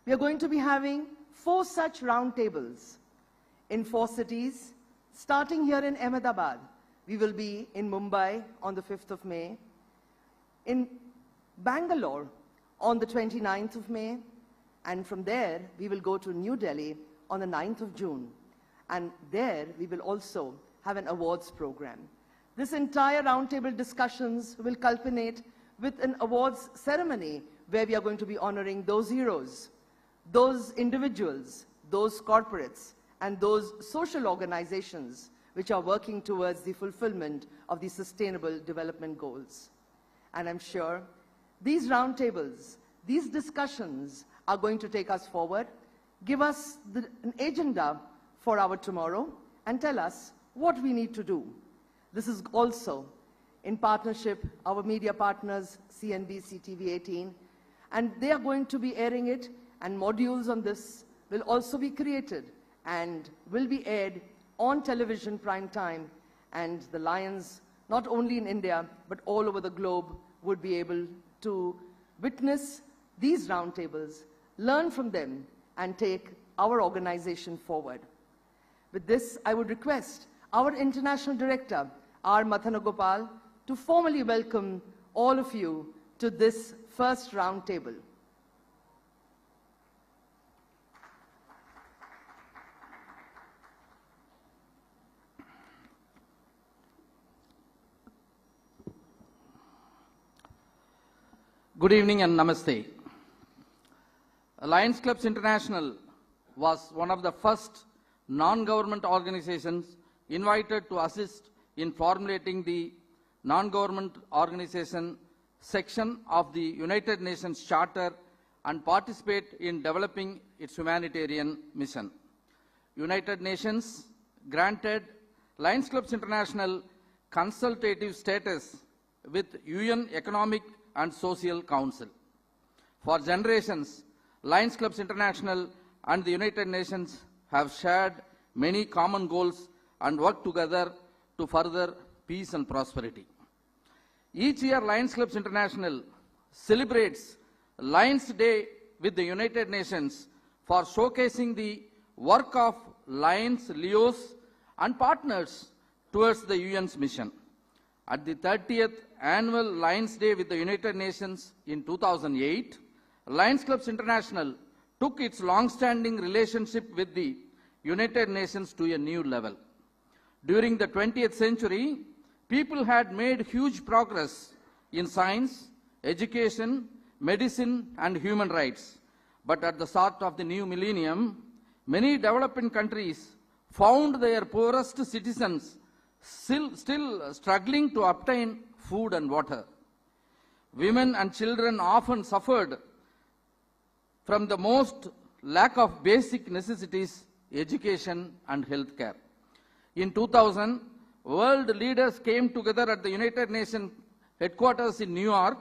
We are going to be having 4 such roundtables in 4 cities. Starting here in Ahmedabad, we will be in Mumbai on the 5th of May, in Bangalore on the 29th of May, and from there we will go to New Delhi on the 9th of June. And there we will also have an awards program. This entire roundtable discussions will culminate with an awards ceremony where we are going to be honoring those heroes, those individuals, those corporates, and those social organizations which are working towards the fulfillment of the Sustainable Development Goals. And I'm sure these roundtables, these discussions are going to take us forward, give us an agenda for our tomorrow, and tell us what we need to do. This is also in partnership, our media partners, CNBC-TV18, and they are going to be airing it, and modules on this will also be created and will be aired on television prime time, and the Lions, not only in India, but all over the globe, would be able to witness these roundtables, learn from them, and take our organization forward. With this, I would request our International Director, R. Mathanagopal, to formally welcome all of you to this first roundtable. Good evening and namaste. Lions Clubs International was one of the first non-government organizations invited to assist in formulating the non-government organization section of the United Nations Charter and participate in developing its humanitarian mission. United Nations granted Lions Clubs International consultative status with UN Economic and Social Council. For generations, Lions Clubs International and the United Nations have shared many common goals and worked together to further peace and prosperity. Each year, Lions Clubs International celebrates Lions Day with the United Nations for showcasing the work of Lions, Leos, and partners towards the UN's mission. At the 30th Annual Lions Day with the United Nations in 2008, Lions Clubs International took its long-standing relationship with the United Nations to a new level. During the 20th century, people had made huge progress in science, education, medicine, and human rights. But at the start of the new millennium, many developing countries found their poorest citizens still struggling to obtain food and water. Women and children often suffered from the most lack of basic necessities, education and health care. In 2000, world leaders came together at the United Nations headquarters in New York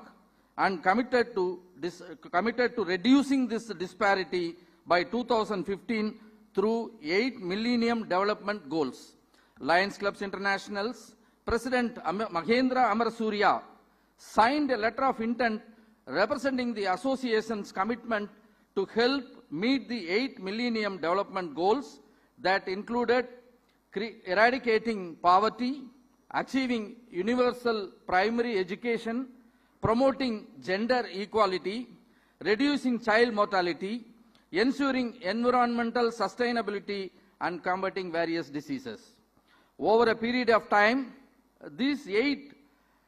and committed to reducing this disparity by 2015 through 8 Millennium Development Goals. Lions Clubs International's President Mahendra Amarasuriya signed a letter of intent representing the association's commitment to help meet the 8 Millennium Development Goals that included eradicating poverty, achieving universal primary education, promoting gender equality, reducing child mortality, ensuring environmental sustainability, and combating various diseases. Over a period of time, these 8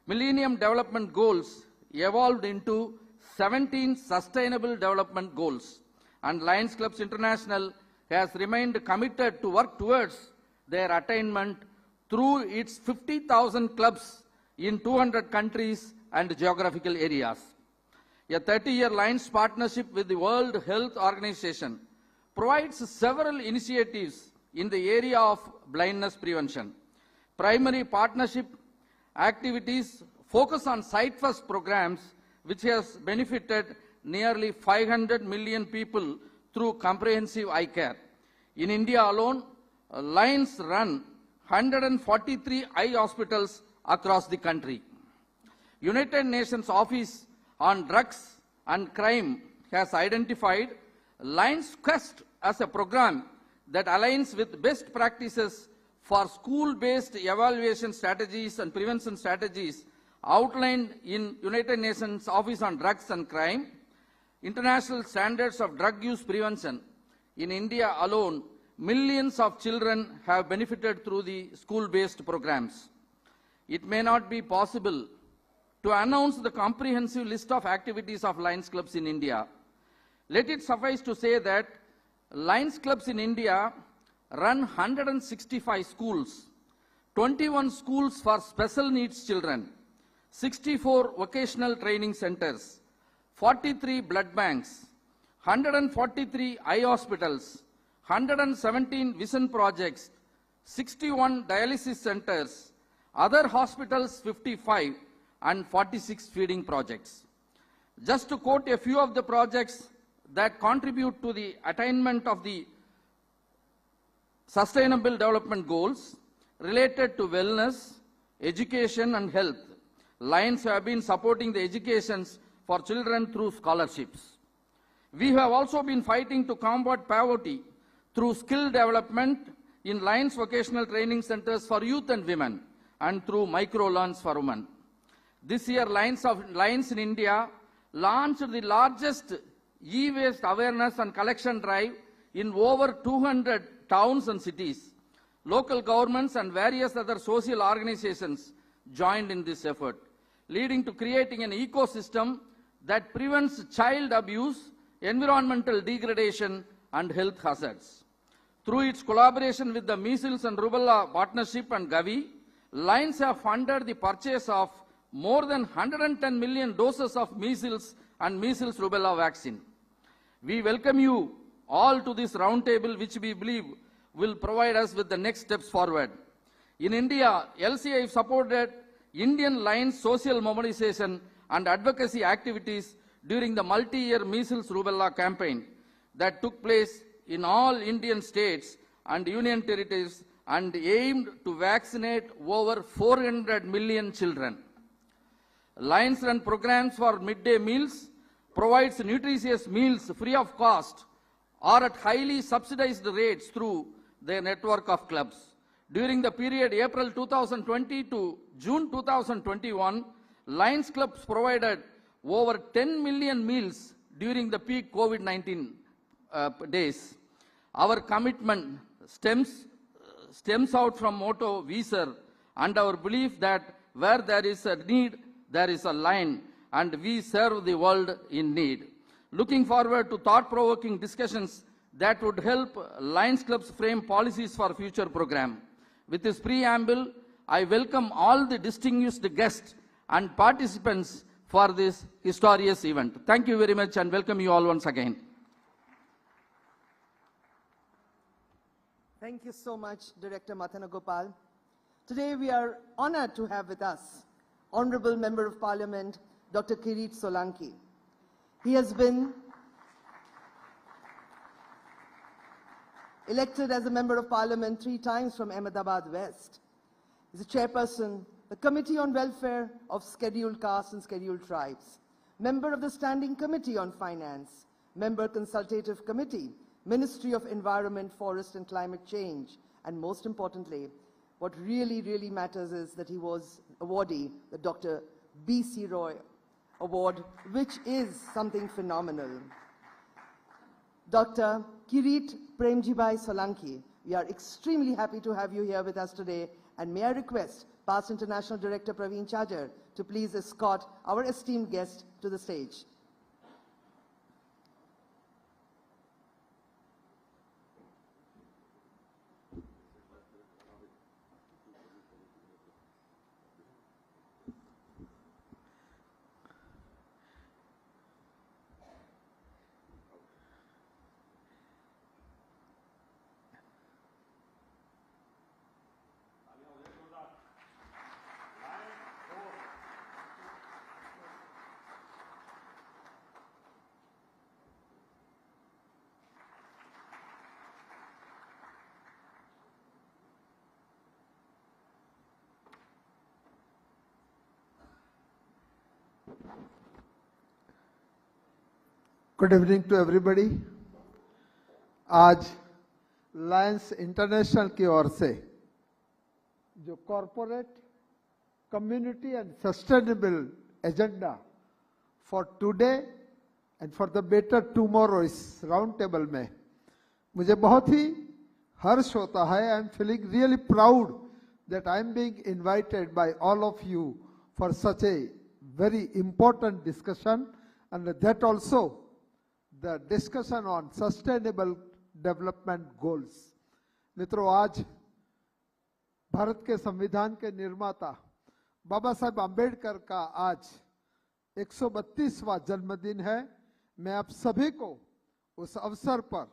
Millennium Development Goals evolved into 17 Sustainable Development Goals, and Lions Clubs International has remained committed to work towards their attainment through its 50,000 clubs in 200 countries and geographical areas. A 30-year Lions partnership with the World Health Organization provides several initiatives in the area of blindness prevention. Primary partnership activities focus on site-first programs which has benefited nearly 500 million people through comprehensive eye care. In India alone, Lions run 143 eye hospitals across the country. United Nations Office on Drugs and Crime has identified Lions Quest as a program that aligns with best practices for school-based evaluation strategies and prevention strategies outlined in United Nations Office on Drugs and Crime, International Standards of Drug Use Prevention. In India alone, millions of children have benefited through the school-based programs. It may not be possible to announce the comprehensive list of activities of Lions Clubs in India. Let it suffice to say that Lions Clubs in India run 165 schools, 21 schools for special needs children, 64 vocational training centers, 43 blood banks, 143 eye hospitals, 117 vision projects, 61 dialysis centers, other hospitals 55, and 46 feeding projects. Just to quote a few of the projects that contribute to the attainment of the Sustainable Development Goals related to wellness, education and health. Lions have been supporting the educations for children through scholarships. We have also been fighting to combat poverty through skill development in Lions vocational training centers for youth and women and through micro-loans for women. This year, Lions in India launched the largest e-waste awareness and collection drive in over 200 towns and cities. Local governments and various other social organizations joined in this effort, leading to creating an ecosystem that prevents child abuse, environmental degradation, and health hazards. Through its collaboration with the Measles and Rubella Partnership and Gavi, Lions have funded the purchase of more than 110 million doses of measles and measles rubella vaccine. We welcome you all to this roundtable, which we believe will provide us with the next steps forward. In India, LCI supported Indian Lions social mobilization and advocacy activities during the multi-year measles rubella campaign that took place in all Indian states and union territories and aimed to vaccinate over 400 million children. Lions run programs for midday meals, provides nutritious meals free of cost or at highly subsidized rates through their network of clubs. During the period April 2020 to June 2021, Lions Clubs provided over 10 million meals during the peak COVID-19 days. Our commitment stems out from motto "We Serve" and our belief that where there is a need, there is a lion, and we serve the world in need. Looking forward to thought-provoking discussions that would help Lions Clubs frame policies for future program. With this preamble, I welcome all the distinguished guests and participants for this historious event. Thank you very much and welcome you all once again. Thank you so much, Director Mathana Gopal. Today we are honored to have with us Honorable Member of Parliament, Dr. Kirit Solanki. He has been elected as a Member of Parliament 3 times from Ahmedabad West. He is a chairperson, the Committee on Welfare of Scheduled Castes and Scheduled Tribes, member of the Standing Committee on Finance, member Consultative Committee, Ministry of Environment, Forest and Climate Change, and most importantly, what really matters is that he was awardee the Dr. B.C. Roy Award, which is something phenomenal. Dr. Kirit Premjibai Solanki, we are extremely happy to have you here with us today, and may I request Past International Director Praveen Chajjar to please escort our esteemed guest to the stage. Good evening to everybody. आज Lions international की ओर से जो corporate community and sustainable agenda for today and for the better tomorrow इस round table में मुझे बहुत ही हर्ष होता है. I am feeling really proud that I am being invited bye all of you for such a very important discussion and that also the discussion on sustainable development goals. मित्रों, आज भारत के संविधान के निर्माता बाबा साहेब आंबेडकर का आज 132वां जन्मदिन है. मैं आप सभी को उस अवसर पर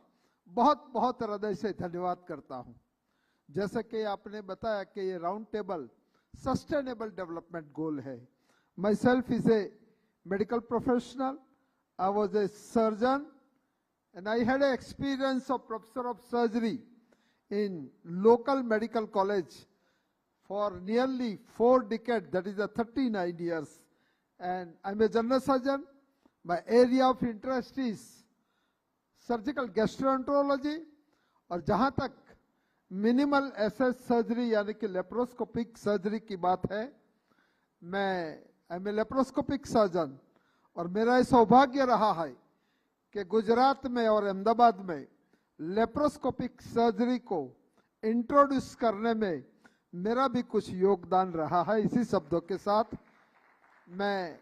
बहुत बहुत हृदय से धन्यवाद करता हूं. जैसे कि आपने बताया कि ये round table sustainable development goal है. Myself is a medical professional. I was a surgeon and I had an experience of professor of surgery in local medical college for nearly 4 decades, that is 39 years. And I'm a general surgeon. My area of interest is surgical gastroenterology, और जहाँ तक minimal assess surgery यानी कि laparoscopic surgery की बात है, मैं I'm a laparoscopic surgeon, और मेरा सौभाग्य रहा है कि गुजरात में और अहमदाबाद में लेप्रोस्कोपिक सर्जरी को इंट्रोड्यूस करने में मेरा भी कुछ योगदान रहा है. इसी शब्दों के साथ मैं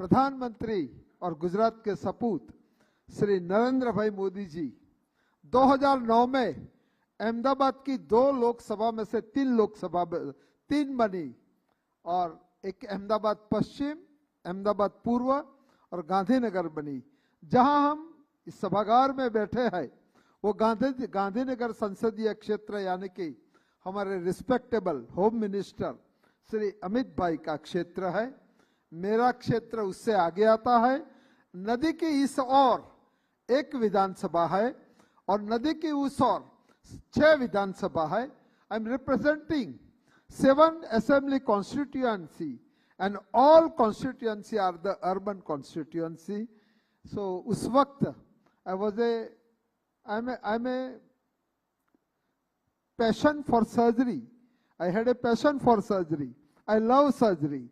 प्रधानमंत्री और गुजरात के सपूत श्री नरेंद्र भाई मोदी जी 2009 में अहमदाबाद की 2 लोकसभा में से 3 बनी, और एक अहमदाबाद पश्चिम, अहमदाबाद पूर्व और गांधीनगर बनी. जहां हम इस सभागार में बैठे हैं वो गांधीनगर संसदीय क्षेत्र यानी कि हमारे respectable home minister Shri Amit भाई का क्षेत्र है. मेरा क्षेत्र उससे आगे आता है. नदी की इस ओर 1 विधानसभा है और नदी की उस ओर 6 विधानसभा है. I am representing 7 assembly constituency and all constituency are the urban constituency. So उस वक्त I'm a passion for surgery. I had a passion for surgery. I love surgery.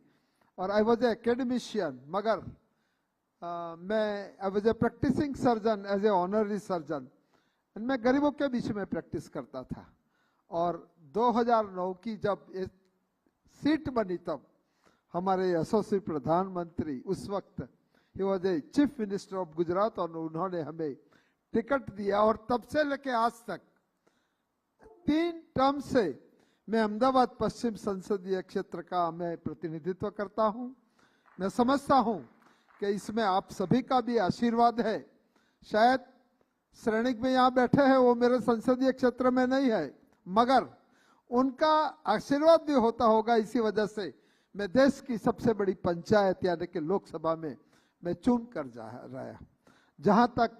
और I was an academician. मगर I was a practicing surgeon as a honorary surgeon. मैं गरीबों के बीच में practice करता था. और 2009 की जब ये सीट बनी तब हमारे यशस्वी प्रधानमंत्री उस वक्त He was a chief minister of Gujarat, और उन्होंने हमें टिकट दिया. और तब से लेके आज तक 3 टर्म से मैं अहमदाबाद पश्चिम संसदीय क्षेत्र का मैं प्रतिनिधित्व करता हूं. मैं समझता हूं कि इसमें आप सभी का भी आशीर्वाद है. शायद श्रेणिक में यहाँ बैठे हैं वो मेरे संसदीय क्षेत्र में नहीं है, मगर उनका आशीर्वाद भी होता होगा. इसी वजह से मैं देश की सबसे बड़ी पंचायत यानी कि लोकसभा में मैं चुन कर जा रहा. जहां तक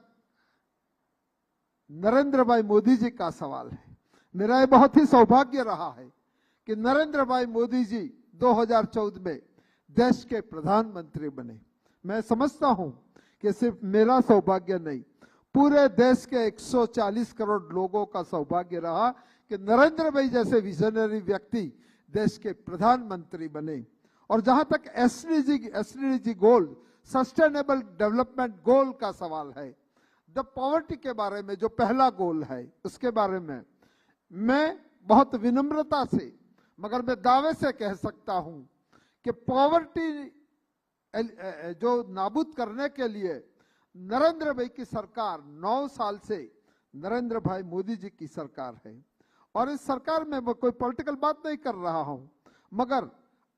नरेंद्र भाई मोदी जी का सवाल है, मेरा ये बहुत ही सौभाग्य रहा है कि नरेंद्र भाई मोदी जी 2014 में देश के प्रधानमंत्री बने. मैं समझता हूं कि सिर्फ मेरा सौभाग्य नहीं, पूरे देश के 140 करोड़ लोगों का सौभाग्य रहा कि नरेंद्र भाई जैसे विजनरी व्यक्ति देश के प्रधानमंत्री बने. और जहां तक एसडीजी गोल, सस्टेनेबल डेवलपमेंट गोल का सवाल है, द पॉवर्टी के बारे में जो पहला गोल है उसके बारे में मैं बहुत विनम्रता से मगर मैं दावे से कह सकता हूं कि पॉवर्टी जो नाबूद करने के लिए नरेंद्र भाई की सरकार 9 साल से नरेंद्र भाई मोदी जी की सरकार है. और इस सरकार में मैं कोई पॉलिटिकल बात नहीं कर रहा हूं, मगर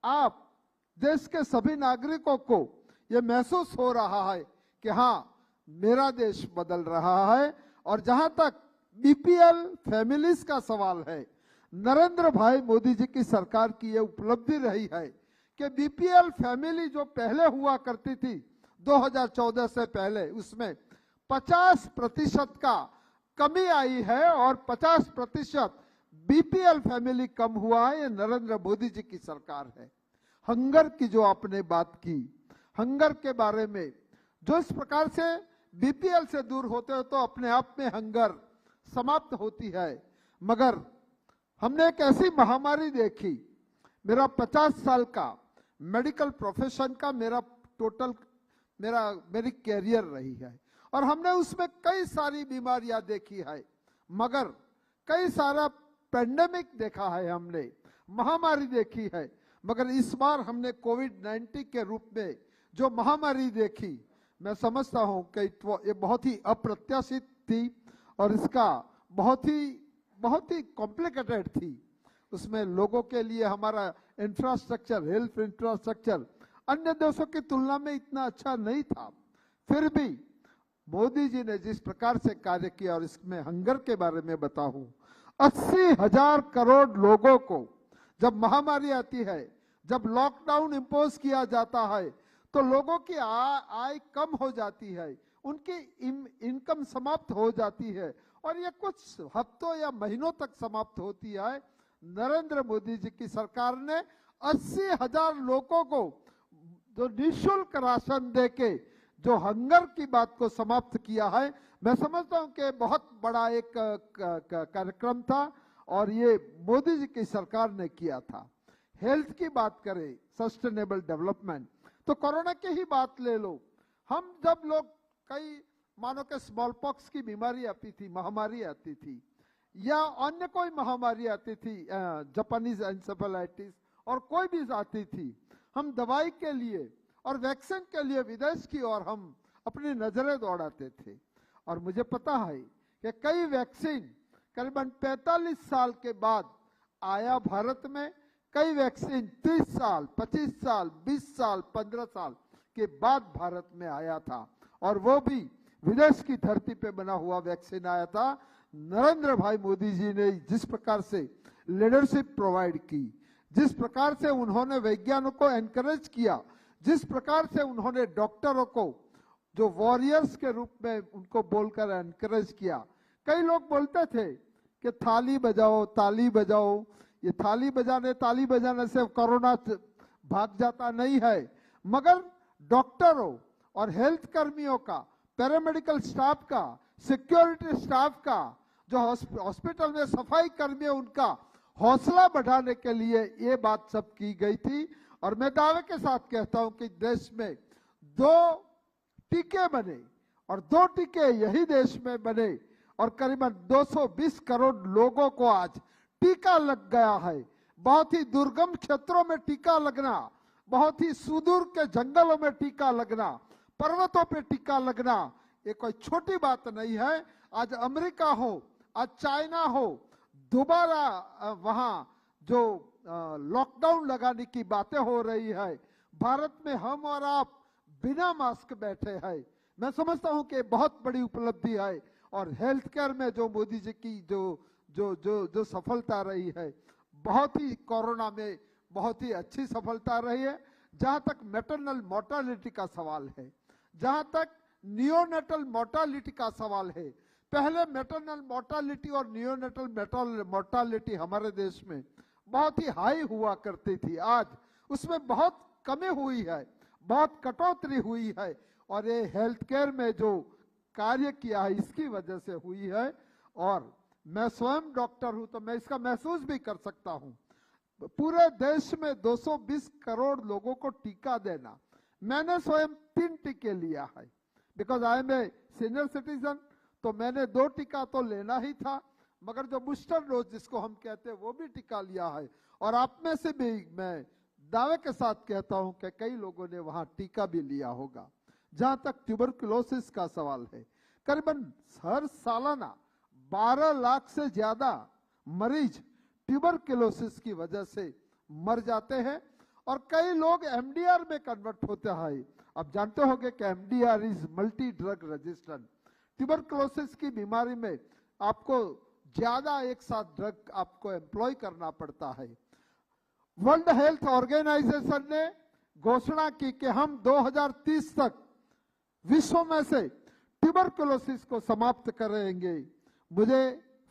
आप देश के सभी नागरिकों को यह महसूस हो रहा है कि हाँ, मेरा देश बदल रहा है. और जहां तक बीपीएल फैमिलीज का सवाल है, नरेंद्र भाई मोदी जी की सरकार की यह उपलब्धि रही है कि बीपीएल फैमिली जो पहले हुआ करती थी 2014 से पहले, उसमें 50% का कमी आई है और 50% बीपीएल फैमिली कम हुआ है. ये नरेंद्र मोदी जी की सरकार है. हंगर की जो आपने बात की, हंगर के बारे में जो इस प्रकार से बीपीएल से दूर होते हो तो अपने आप में हंगर समाप्त होती है। मगर हमने एक ऐसी महामारी देखी, मेरा 50 साल का मेडिकल प्रोफेशन का मेरी कैरियर रही है, और हमने उसमें कई सारी बीमारियां देखी है, मगर कई सारा पेंडेमिक देखा है, हमने महामारी देखी है। मगर इस बार हमने कोविड-19 के रूप में जो महामारी देखी, मैं समझता हूं कि ये बहुत ही अप्रत्याशित थी और इसका बहुत ही कॉम्प्लिकेटेड थी। उसमें लोगों के लिए हमारा इंफ्रास्ट्रक्चर, हेल्थ इंफ्रास्ट्रक्चर अन्य देशों की तुलना में इतना अच्छा नहीं था। फिर भी मोदी जी ने जिस प्रकार से कार्य किया, और इसमें हंगर के बारे में बताऊं, 80,000 करोड़ लोगों को जब महामारी आती है, जब लॉकडाउन इंपोज किया जाता है, तो लोगों की आय कम हो जाती है, उनकी इनकम समाप्त हो जाती है, और ये कुछ हफ्तों या महीनों तक समाप्त होती है। नरेंद्र मोदी जी की सरकार ने 80,000 लोगों को जो निःशुल्क राशन देके जो हंगर की बात को समाप्त किया है, मैं समझता हूं कि बहुत बड़ा एक कार्यक्रम था और ये मोदी जी की सरकार ने किया था। हेल्थ की बात करें, सस्टेनेबल डेवलपमेंट, तो कोरोना की ही बात ले लो। हम जब लोग कई मानो के स्मॉल पॉक्स की बीमारी आती थी, महामारी आती थी, या अन्य कोई महामारी आती थी, जापानीज एन्सेफेलाइटिस और कोई भी आती थी, हम दवाई के लिए और वैक्सीन के लिए विदेश की ओर हम अपनी नजरें दौड़ाते थे। और मुझे पता है कि कई वैक्सीन करीबन 45 साल के बाद आया भारत में, कई वैक्सीन 30 साल, 25 साल, 20 साल, 15 साल के बाद भारत में आया था, और वो भी विदेश की धरती पे बना हुआ वैक्सीन आया था। नरेंद्र भाई मोदी जी ने जिस प्रकार से लीडरशिप प्रोवाइड की, जिस प्रकार से उन्होंने वैज्ञानिकों को एनकरेज किया, जिस प्रकार से उन्होंने डॉक्टरों को जो वॉरियर्स के रूप में उनको बोलकर एनकरेज किया। कई लोग बोलते थे कि थाली बजाओ, ताली बजाओ, ये थाली बजाने से कोरोना भाग जाता नहीं है, मगर डॉक्टरों और हेल्थ कर्मियों का, पैरामेडिकल स्टाफ का, सिक्योरिटी स्टाफ का, जो हॉस्पिटल में सफाई कर्मी है, उनका हौसला बढ़ाने के लिए ये बात सब की गई थी। और मैं दावे के साथ कहता हूं कि देश में 2 टीके बने, और 2 टीके यही देश में बने, और करीबन 220 करोड़ लोगों को आज टीका लग गया है। बहुत ही दुर्गम क्षेत्रों में टीका लगना, बहुत ही सुदूर के जंगलों में टीका लगना, पर्वतों पे टीका लगना, ये कोई छोटी बात नहीं है। आज अमेरिका हो, आज चाइना हो, दोबारा वहां जो लॉकडाउन लगाने की बातें हो रही है, भारत में हम और आप बिना मास्क बैठे हैं। मैं समझता हूं कि बहुत बड़ी उपलब्धि है, और हेल्थ केयर में जो मोदी जी की जो सफलता रही है, बहुत ही कोरोना में बहुत ही अच्छी सफलता रही है। जहां तक मैटरनल मोर्टालिटी का सवाल है, जहां तक नियोनेटल मोर्टालिटी का सवाल है, पहले मैटरनल मोर्टालिटी और नियोनेटल मोर्टालिटी हमारे देश में बहुत ही हाई हुआ करती थी, आज उसमें बहुत कमी हुई है, बहुत कटौती हुई है, और ये हेल्थ केयर में जो कार्य किया है इसकी वजह से हुई है। और मैं स्वयं डॉक्टर हूं तो मैं इसका महसूस भी कर सकता हूं। पूरे देश में 220 करोड़ लोगों को टीका देना, मैंने स्वयं 3 टीके लिया है, because I am a senior citizen, तो मैंने 2 टीका तो लेना ही था, मगर जो बूस्टर डोज जिसको हम कहते हैं वो भी टीका लिया है। और आप में से भी मैं दावे के साथ कहता हूं कि कई लोगों ने वहां टीका भी लिया होगा। जहां तक ट्यूबरकुलोसिस का सवाल है, करीबन हर सालाना 12 लाख से ज्यादा मरीज ट्यूबरकुलोसिस की वजह से मर जाते हैं, और कई लोग एमडीआर में कन्वर्ट होते हैं। अब जानते होंगे कि MDR is multi drug resistant. Tuberculosis की बीमारी में आपको ज्यादा एक साथ ड्रग आपको एम्प्लॉय करना पड़ता है। वर्ल्ड हेल्थ ऑर्गेनाइजेशन ने घोषणा की कि हम 2030 तक विश्व में से ट्यूबरकुलोसिस को समाप्त करेंगे। मुझे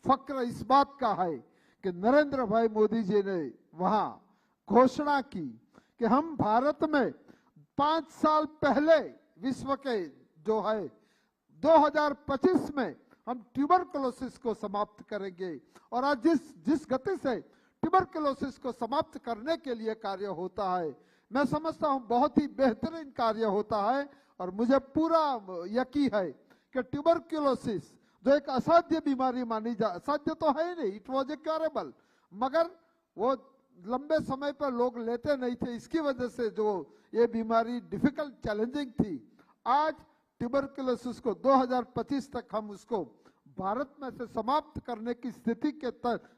फक्र इस बात का है कि नरेंद्र भाई मोदी जी ने वहां घोषणा की कि हम भारत में 5 साल पहले विश्व के जो है 2025 में हम ट्यूबरकुलोसिस को समाप्त करेंगे। और आज जिस गति से ट्यूबरकुलोसिस को समाप्त करने के लिए कार्य होता है, मैं समझता हूं बहुत ही बेहतरीन कार्य होता है। और मुझे पूरा यकीन है कि ट्यूबरकुलोसिस जो एक असाध्य बीमारी मानी जा, असाध्य तो है ही नहीं, इट वॉज ए क्योरेबल, मगर वो लंबे समय पर लोग लेते नहीं थे, इसकी वजह से जो ये बीमारी डिफिकल्ट चैलेंजिंग थी। आज ट्यूबरकुलोसिस को 2025 तक हम उसको भारत में से समाप्त करने की स्थिति के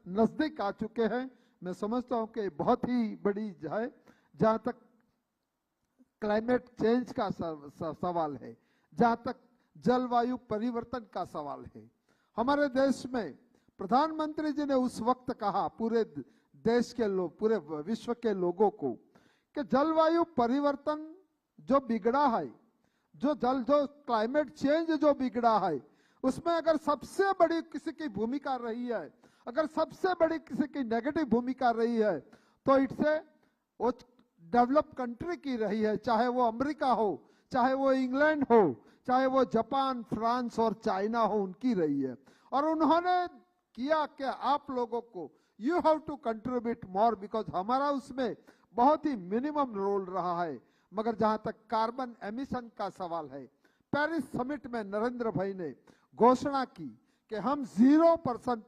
नजदीक आ चुके हैं। मैं समझता हूं कि बहुत ही बड़ी है। जहां तक क्लाइमेट चेंज का सवाल है, जहां तक जलवायु परिवर्तन का सवाल है, हमारे देश में प्रधानमंत्री जी ने उस वक्त कहा पूरे देश के लोग, पूरे विश्व के लोगों को, कि जलवायु परिवर्तन जो बिगड़ा है, जो क्लाइमेट चेंज जो बिगड़ा है, उसमें अगर सबसे बड़ी किसी की भूमिका रही है, अगर सबसे बड़ी किसी की नेगेटिव भूमिका रही है, तो इससे वो डेवलप कंट्री की रही है, चाहे वो अमेरिका हो, चाहे वो इंग्लैंड हो, चाहे वो जापान, फ्रांस और चाइना हो, उनकी रही है। और उन्होंने किया कि आप लोगों को you have to contribute more, because हमारा उसमें बहुत ही मिनिमम रोल रहा है। मगर जहां तक कार्बन एमिशन का सवाल है, पेरिस समिट में नरेंद्र भाई ने घोषणा की कि हम 0%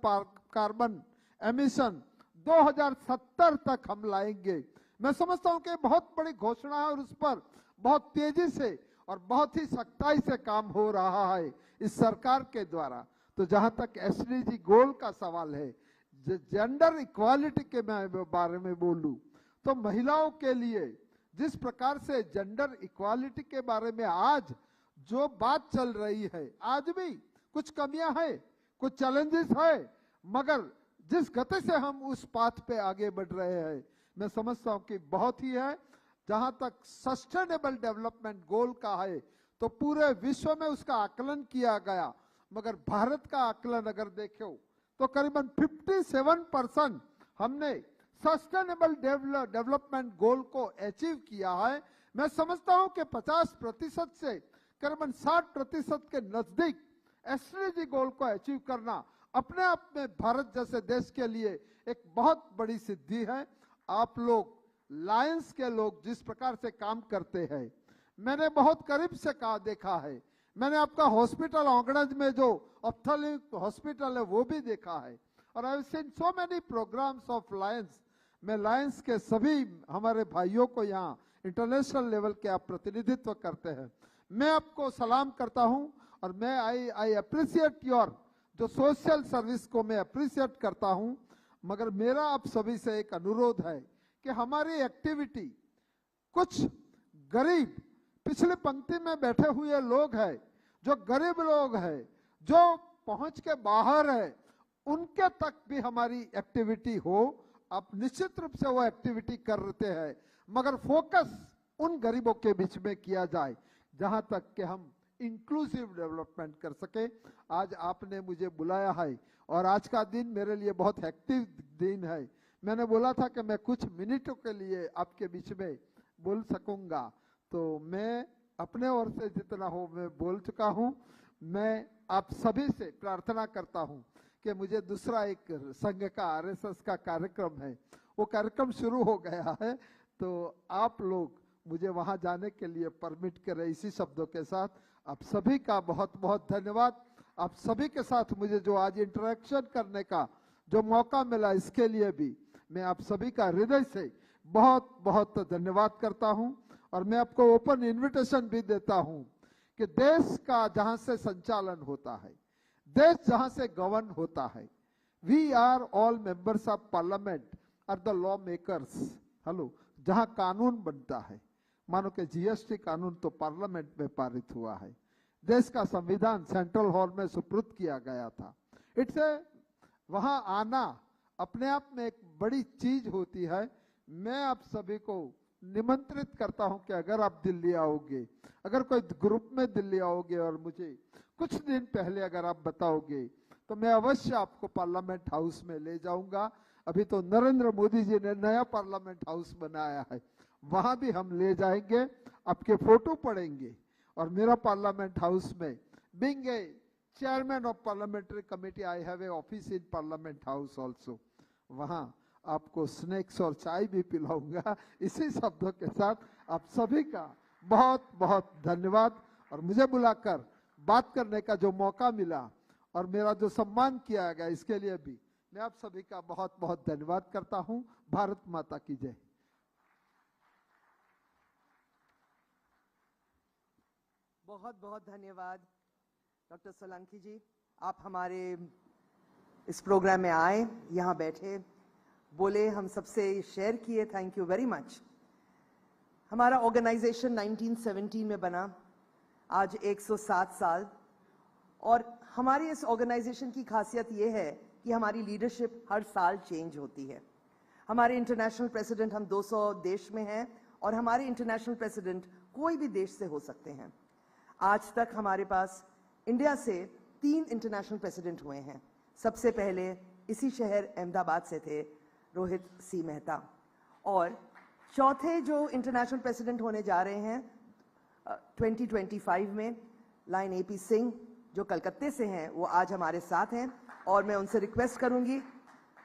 कार्बन एमिशन 2070 तक हम लाएंगे। मैं समझता हूं कि बहुत बड़ी घोषणा है और उस पर बहुत तेजी से और बहुत ही सख्ताई से काम हो रहा है इस सरकार के द्वारा। तो जहां तक एसडीजी गोल का सवाल है, जेंडर इक्वालिटी के बारे में बोलूं तो महिलाओं के लिए जिस प्रकार से जेंडर इक्वालिटी के बारे में आज जो बात चल रही है, आज भी कुछ कमियां हैं, कुछ चैलेंजेस है, मगर जिस गति से हम उस पाथ पे आगे बढ़ रहे हैं, मैं समझता हूं कि बहुत ही है। जहां तक सस्टेनेबल डेवलपमेंट गोल का है, तो पूरे विश्व में उसका आकलन किया गया, मगर भारत का आकलन अगर देखो तो करीबन 57% हमने सस्टेनेबल डेवलपमेंट गोल को अचीव किया है। मैं समझता हूं कि 50% से करीबन 60% के नजदीक एसडीजी गोल को अचीव करना अपने आप में भारत जैसे देश के लिए एक बहुत बड़ी सिद्धि है। आप लोग लायंस के लोग जिस प्रकार से काम करते हैं, मैंने बहुत करीब से देखा है। मैंने आपका हॉस्पिटल ऑर्गेनाइज में जो ऑप्थेल्मिक हॉस्पिटल है वो भी देखा है, और I have seen so many programmes of lions. मैं लायंस के सभी हमारे भाइयों को यहाँ इंटरनेशनल लेवल के आप प्रतिनिधित्व करते हैं, मैं आपको सलाम करता हूं। और मैं आई अप्रिशिएट योर जो सोशल सर्विस को मैं अप्रिशिएट करता हूं। मगर मेरा आप सभी से एक अनुरोध है कि हमारी एक्टिविटी, कुछ गरीब पिछली पंक्ति में बैठे हुए लोग हैं, जो गरीब लोग हैं, जो पहुंच के बाहर है, उनके तक भी हमारी एक्टिविटी हो। आप निश्चित रूप से वो एक्टिविटी करते हैं, मगर फोकस उन गरीबों के बीच में किया जाए जहां तक कि हम इंक्लूसिव डेवलपमेंट कर सके। आज आपने मुझे बुलाया है और आज का दिन मेरे लिए बहुत हेक्टिक दिन है। मैंने बोला था कि मैं कुछ मिनटों के लिए आपके बीच में बोल सकूंगा, तो मैं अपने ओर से जितना हो मैं बोल चुका हूं। मैं आप सभी से प्रार्थना करता हूं कि मुझे दूसरा एक संघ का आरएसएस का कार्यक्रम है, वो कार्यक्रम शुरू हो गया है, तो आप लोग मुझे वहां जाने के लिए परमिट करें। इसी शब्दों के साथ आप सभी का बहुत बहुत धन्यवाद। आप सभी के साथ मुझे जो आज इंटरेक्शन करने का जो मौका मिला, इसके लिए भी मैं आप सभी का हृदय से बहुत बहुत धन्यवाद करता हूं। और मैं आपको ओपन इनविटेशन भी देता हूं कि देश का जहां से संचालन होता है, देश जहां से गवर्न होता है, we are all members of parliament are the law makers. Hello, जहां कानून बनता है, मानो कि जीएसटी कानून तो पार्लियामेंट में पारित हुआ है, देश का संविधान सेंट्रल हॉल में सुपुर्द किया गया था। इट्स वहां आना अपने आप में एक बड़ी चीज होती है। मैं आप सभी को निमंत्रित करता हूं कि अगर आप दिल्ली आओगे, अगर कोई ग्रुप में दिल्ली आओगे और मुझे कुछ दिन पहले अगर आप बताओगे, तो मैं अवश्य आपको पार्लियामेंट हाउस में ले जाऊंगा। अभी तो नरेंद्र मोदी जी ने नया पार्लियामेंट हाउस बनाया है, वहां भी हम ले जाएंगे, आपके फोटो पड़ेंगे और मेरा पार्लियामेंट हाउस में Being a chairman of parliamentary committee, I have a office in Parliament House also. वहाँ आपको स्नैक्स और चाय भी पिलाऊंगा। इसी शब्दों के साथ आप सभी का बहुत बहुत धन्यवाद, और मुझे बुलाकर बात करने का जो मौका मिला और मेरा जो सम्मान किया गया, इसके लिए भी मैं आप सभी का बहुत बहुत धन्यवाद करता हूं। भारत माता की जय। बहुत बहुत धन्यवाद डॉक्टर सोलंकी जी, आप हमारे इस प्रोग्राम में आए, यहाँ बैठे, बोले, हम सबसे शेयर किए। Thank you very much. हमारा ऑर्गेनाइजेशन 1917 में बना, आज 107 साल, और हमारी इस ऑर्गेनाइजेशन की खासियत ये है कि हमारी लीडरशिप हर साल चेंज होती है। हमारे इंटरनेशनल प्रेसिडेंट, हम 200 देश में हैं, और हमारे इंटरनेशनल प्रेसिडेंट कोई भी देश से हो सकते हैं। आज तक हमारे पास इंडिया से 3 इंटरनेशनल प्रेसिडेंट हुए हैं। सबसे पहले इसी शहर अहमदाबाद से थे रोहित सी मेहता, और चौथे जो इंटरनेशनल प्रेसिडेंट होने जा रहे हैं 2025 में, लाइन एपी सिंह जो कलकत्ते से हैं, वो आज हमारे साथ हैं, और मैं उनसे रिक्वेस्ट करूंगी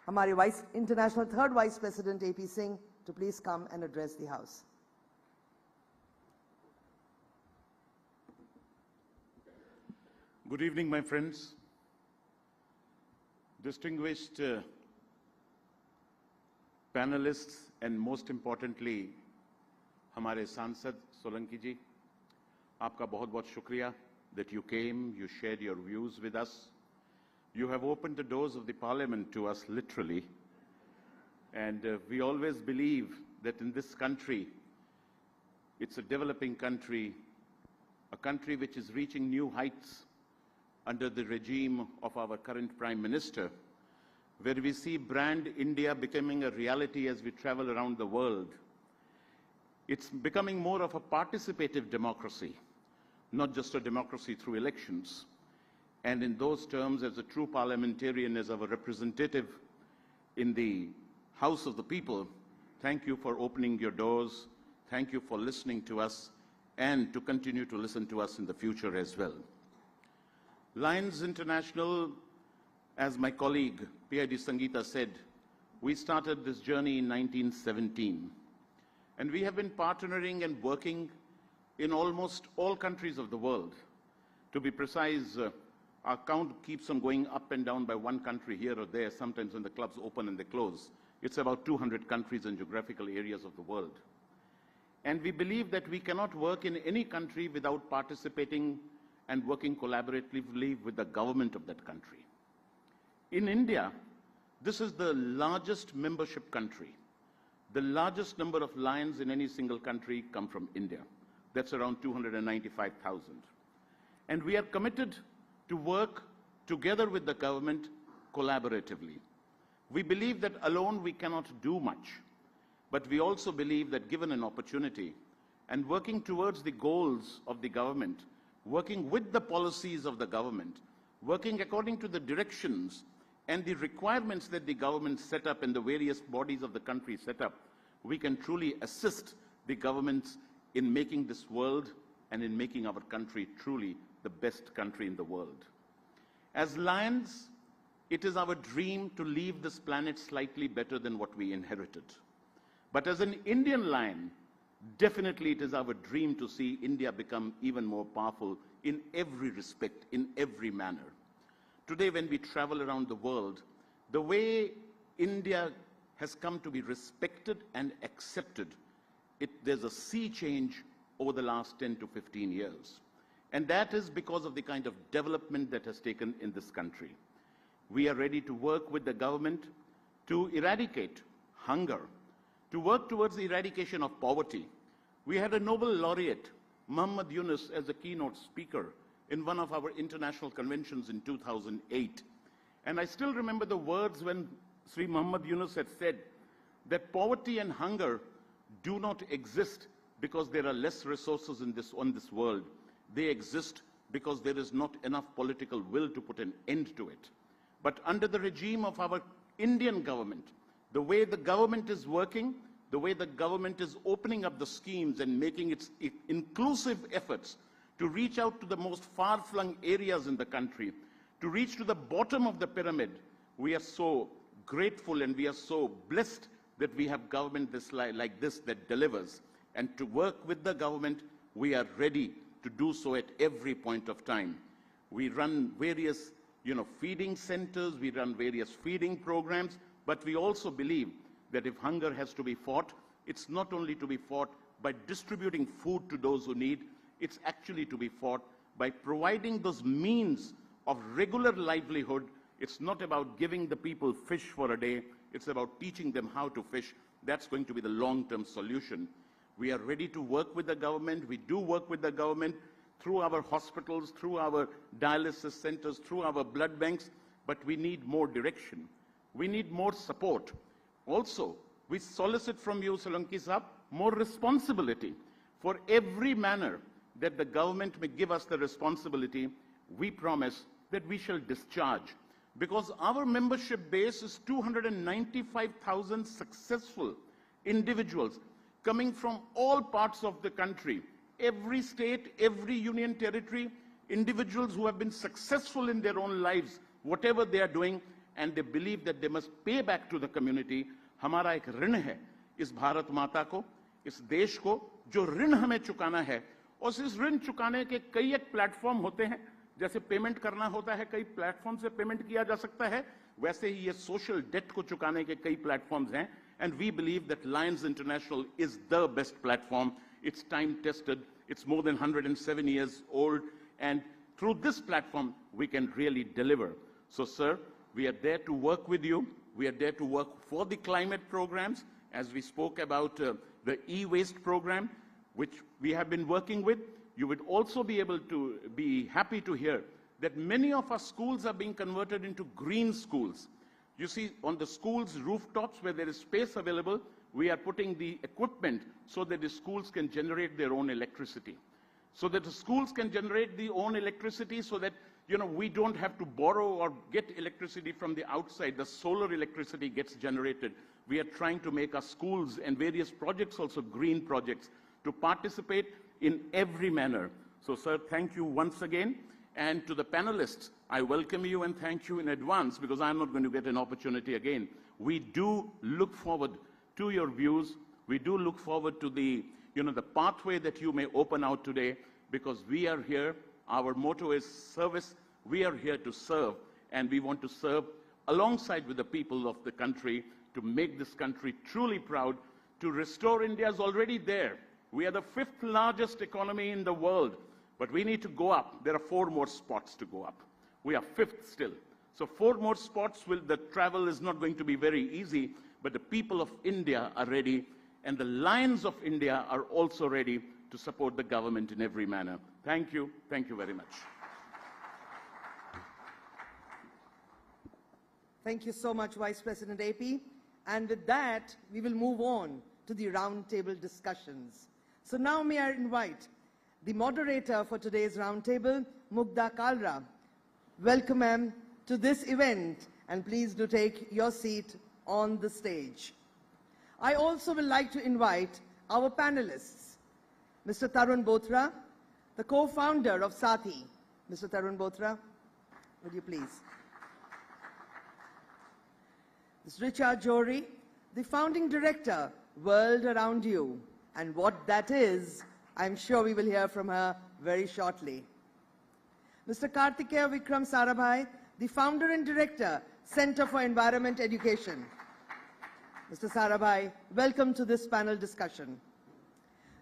हमारे international 3rd vice president AP Singh to please come and address the house. Good evening, my friends. Distinguished panelists, and most importantly, हमारे सांसद सोलंकी जी, आपका बहुत बहुत शुक्रिया that you came, you shared your views with us. You have opened the doors of the Parliament to us, literally. And we always believe that in this country, it's a developing country, a country which is reaching new heights under the regime of our current Prime Minister, where we see brand India becoming a reality as we travel around the world. It's becoming more of a participative democracy, not just a democracy through elections. And in those terms, as a true parliamentarian, as our representative in the House of the People, thank you for opening your doors. Thank you for listening to us, and to continue to listen to us in the future as well. Lions International, as my colleague PID Sangeeta said, we started this journey in 1917. And we have been partnering and working in almost all countries of the world. To be precise, our count keeps on going up and down by one country here or there, sometimes when the clubs open and they close. It's about 200 countries and geographical areas of the world. And we believe that we cannot work in any country without participating and working collaboratively with the government of that country. In India, this is the largest membership country. The largest number of lions in any single country come from India. That's around 295,000. And we are committed to work together with the government collaboratively. We believe that alone we cannot do much, but we also believe that given an opportunity and working towards the goals of the government, working with the policies of the government, working according to the directions and the requirements that the government set up and the various bodies of the country set up, we can truly assist the governments in making this world and in making our country truly the best country in the world. As lions, it is our dream to leave this planet slightly better than what we inherited. But as an Indian lion, definitely it is our dream to see India become even more powerful in every respect, in every manner. Today, when we travel around the world, the way India has come to be respected and accepted, there's a sea change over the last 10 to 15 years. And that is because of the kind of development that has taken in this country. We are ready to work with the government to eradicate hunger, to work towards the eradication of poverty. We had a Nobel laureate, Muhammad Yunus, as a keynote speaker in one of our international conventions in 2008. And I still remember the words when Sri Muhammad Yunus had said that poverty and hunger do not exist because there are less resources on this world. They exist because there is not enough political will to put an end to it. But under the regime of our Indian government, the way the government is working, the way the government is opening up the schemes and making its inclusive efforts to reach out to the most far-flung areas in the country, to reach to the bottom of the pyramid. We are so grateful and we are so blessed that we have government like this that delivers. And to work with the government, we are ready to do so at every point of time. We run various, feeding centers, we run various feeding programs, but we also believe that if hunger has to be fought, it's not only to be fought by distributing food to those who need, it's actually to be fought by providing those means of regular livelihood. It's not about giving the people fish for a day, it's about teaching them how to fish. That's going to be the long-term solution. We are ready to work with the government. We do work with the government through our hospitals, through our dialysis centers, through our blood banks, but we need more direction. We need more support. Also, we solicit from you, Solanki Sahab, more responsibility. For every manner that the government may give us the responsibility, we promise that we shall discharge. Because our membership base is 295,000 successful individuals coming from all parts of the country, every state, every union territory, individuals who have been successful in their own lives, whatever they are doing, and they believe that they must pay back to the community. हमारा एक ऋण है इस भारत माता को, इस देश को, जो ऋण हमें चुकाना है, और इस ऋण चुकाने के कई एक प्लेटफॉर्म होते हैं, जैसे पेमेंट करना होता है, कई प्लेटफॉर्म से पेमेंट किया जा सकता है, वैसे ही ये सोशल डेट को चुकाने के कई प्लेटफॉर्म्स हैं, and we believe that Lions International is the best platform. It's time tested, it's more than 107 years old, and through this platform we can really deliver. So sir, we are there to work with you. We are there to work for the climate programs, as we spoke about the e-waste program, which we have been working with. You would also be able to be happy to hear that many of our schools are being converted into green schools. You see, on the schools' rooftops where there is space available, we are putting the equipment so that the schools can generate their own electricity. So that the schools can generate their own electricity so that, we don't have to borrow or get electricity from the outside. The solar electricity gets generated. We are trying to make our schools and various projects also green projects to participate in every manner. So, sir, thank you once again. And to the panelists, I welcome you and thank you in advance because I'm not going to get an opportunity again. We do look forward to your views. We do look forward to the, the pathway that you may open out today because we are here. Our motto is service. We are here to serve, and we want to serve alongside with the people of the country to make this country truly proud, to restore India's already there. We are the 5th largest economy in the world, but we need to go up. There are 4 more spots to go up. We are 5th still. So 4 more spots, the travel is not going to be very easy, but the people of India are ready, and the Lions of India are also ready to support the government in every manner. Thank you very much. Thank you so much, Vice President AP. And with that, we will move on to the roundtable discussions. So now may I invite the moderator for today's roundtable, Mugdha Kalra. Welcome, ma'am, to this event, and please do take your seat on the stage. I also would like to invite our panelists, Mr. Tarun Bothra, the co-founder of Saathi. Mr. Tarun Bothra, would you please? Ms. Richa Johri, the founding director, World Around You. And what that is, I'm sure we will hear from her very shortly. Mr. Kartikeya Vikram Sarabhai, the founder and director, Center for Environment Education. Mr. Sarabhai, welcome to this panel discussion.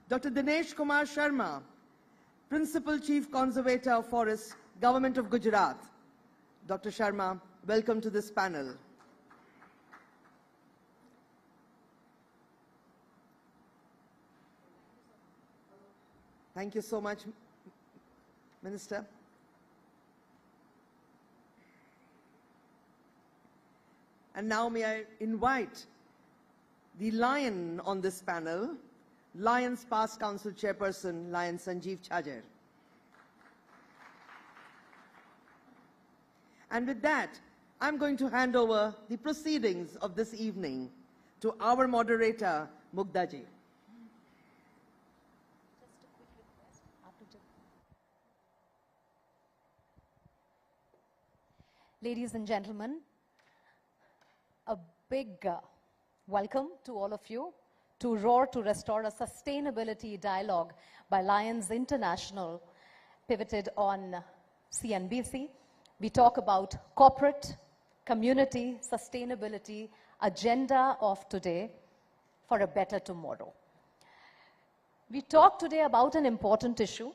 Dr. Dinesh Kumar Sharma, Principal Chief Conservator of Forests, Government of Gujarat. Dr. Sharma, welcome to this panel. Thank you so much, Minister. And now may I invite the lion on this panel, Lions Past Council Chairperson, Lion Sanjeev Chhajar. And with that, I'm going to hand over the proceedings of this evening to our moderator, Mugdha ji. Ladies and gentlemen, a big welcome to all of you to Roar to Restore, a sustainability dialogue by Lions International, pivoted on CNBC. We talk about corporate, community, sustainability, agenda of today for a better tomorrow. We talk today about an important issue,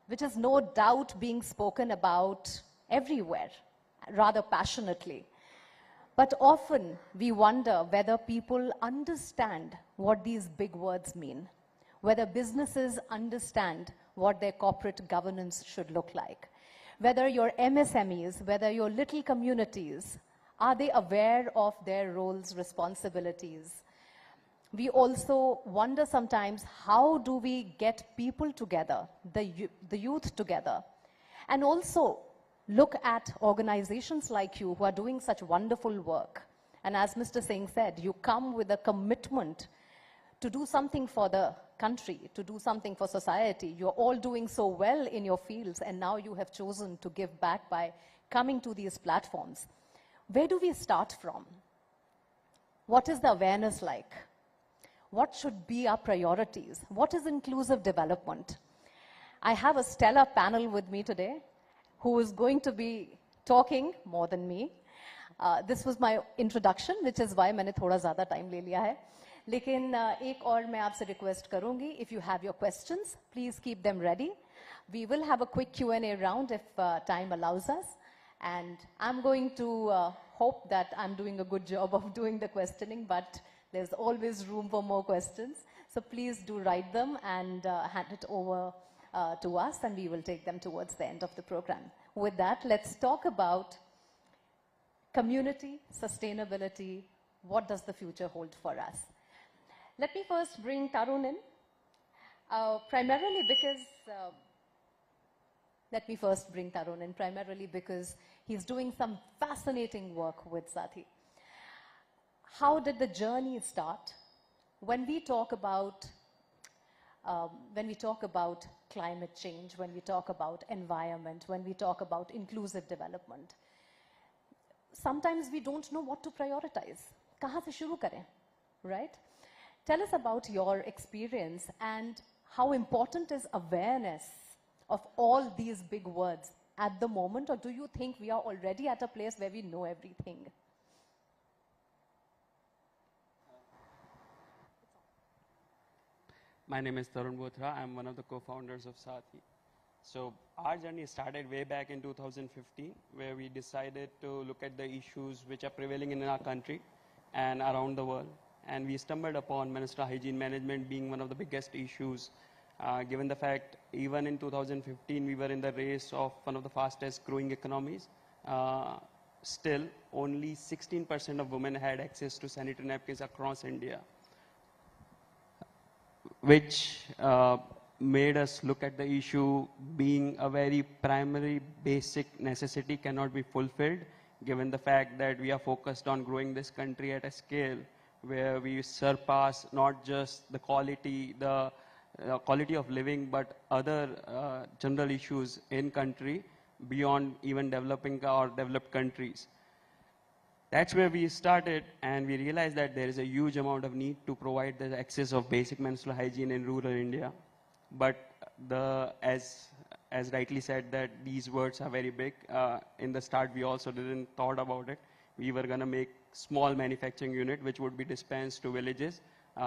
which is no doubt being spoken about everywhere, rather passionately. But often we wonder whether people understand what these big words mean, whether businesses understand what their corporate governance should look like, whether your MSMEs, whether your little communities, are they aware of their roles, responsibilities? We also wonder sometimes, how do we get people together, the youth together, and also look at organizations like you who are doing such wonderful work. And as Mr. Singh said, you come with a commitment to do something for the country, to do something for society. You're all doing so well in your fields, and now you have chosen to give back by coming to these platforms. Where do we start from? What is the awareness like? What should be our priorities? What is inclusive development? I have a stellar panel with me today who is going to be talking more than me. This was my introduction, which is why मैंने थोड़ा ज़्यादा time ले लिया है. लेकिन एक और मैं आपसे request करूँगी, if you have your questions, please keep them ready. We will have a quick Q&A round if time allows us. And I'm going to hope that I'm doing a good job of doing the questioning, but there's always room for more questions. So please do write them and hand it over to us, and we will take them towards the end of the program. With that, let's talk about community, sustainability. What does the future hold for us? Let me first bring Tarun in, primarily because he's doing some fascinating work with Sathi. How did the journey start? When we talk about climate change, when we talk about environment, when we talk about inclusive development, sometimes we don't know what to prioritize. Kahan se shuru kare, right? Tell us about your experience and how important is awareness of all these big words at the moment, or do you think we are already at a place where we know everything? My name is Tarun Bothra. I'm one of the co-founders of Sathi. So our journey started way back in 2015, where we decided to look at the issues which are prevailing in our country and around the world. And we stumbled upon menstrual hygiene management being one of the biggest issues, given the fact even in 2015 we were in the race of one of the fastest growing economies. Still, only 16% of women had access to sanitary napkins across India, which made us look at the issue being a very primary basic necessity cannot be fulfilled, given the fact that we are focused on growing this country at a scale where we surpass not just the quality of living, but other general issues in country beyond even developing or developed countries. That's where we started, and we realized that there is a huge amount of need to provide the access of basic menstrual hygiene in rural India. But as rightly said, that these words are very big. In the start, we also didn't thought about it. We were going to make small manufacturing unit, which would be dispensed to villages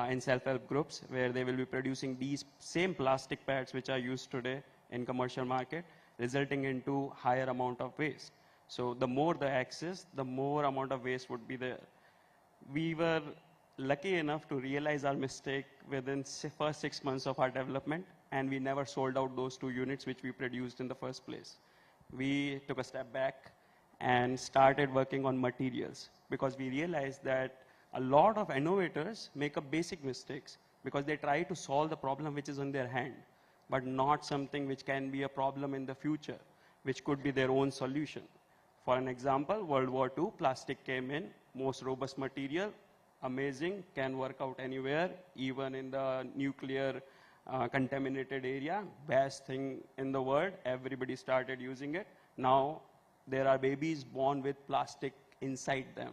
in self-help groups, where they will be producing these same plastic pads which are used today in commercial market, resulting into higher amount of waste. So the more the access, the more amount of waste would be there. We were lucky enough to realize our mistake within first 6 months of our development, and we never sold out those 2 units which we produced in the first place. We took a step back and started working on materials, because we realized that a lot of innovators make up basic mistakes because they try to solve the problem which is on their hand, but not something which can be a problem in the future, which could be their own solution. For an example, World War II, plastic came in, most robust material, amazing, can work out anywhere, even in the nuclear contaminated area, best thing in the world, everybody started using it. Now, there are babies born with plastic inside them.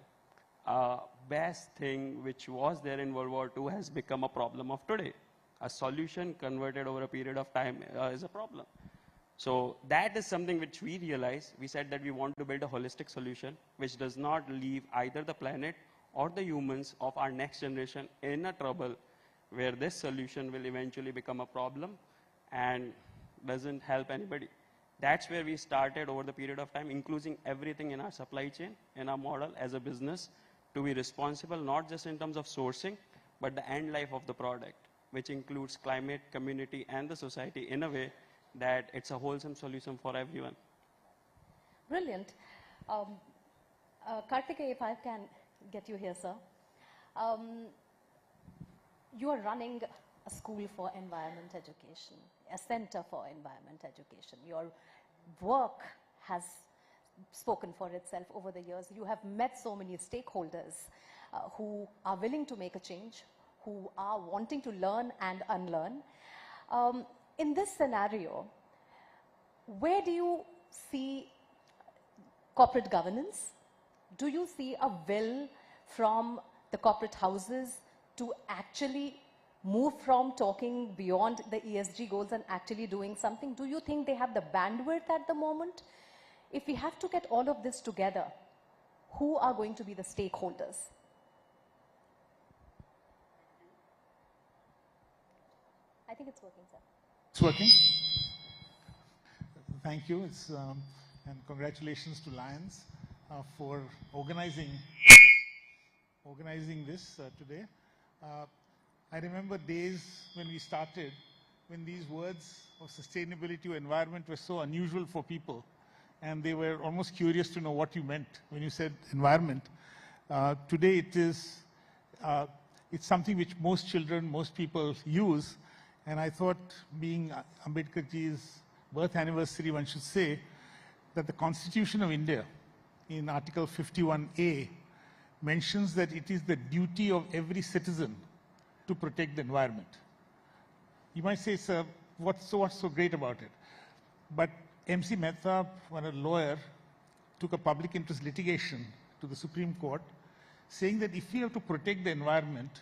Best thing which was there in World War II has become a problem of today. A solution converted over a period of time is a problem. So that is something which we realized. We said that we want to build a holistic solution which does not leave either the planet or the humans of our next generation in a trouble where this solution will eventually become a problem and doesn't help anybody. That's where we started over the period of time, including everything in our supply chain, in our model as a business, to be responsible not just in terms of sourcing, but the end life of the product, which includes climate, community, and the society in a way that it's a wholesome solution for everyone. Brilliant. Karthikeya, if I can get you here, sir. You are running a school for environment education, a center for environment education. Your work has spoken for itself over the years. You have met so many stakeholders who are willing to make a change, who are wanting to learn and unlearn. In this scenario, where do you see corporate governance? Do you see a will from the corporate houses to actually move from talking beyond the ESG goals and actually doing something? Do you think they have the bandwidth at the moment? If we have to get all of this together, who are going to be the stakeholders? I think it's working, sir. It's working. Thank you. And congratulations to Lions for organizing this today. I remember days when we started, when these words of sustainability or environment were so unusual for people, and they were almost curious to know what you meant when you said environment. Today it's something which most children, most people use, and I thought, being Ambedkarji's birth anniversary, one should say that the Constitution of India in Article 51A mentions that it is the duty of every citizen to protect the environment. You might say, sir, what's so great about it? But MC Mehta, when a lawyer, took a public interest litigation to the Supreme Court, saying that if we have to protect the environment,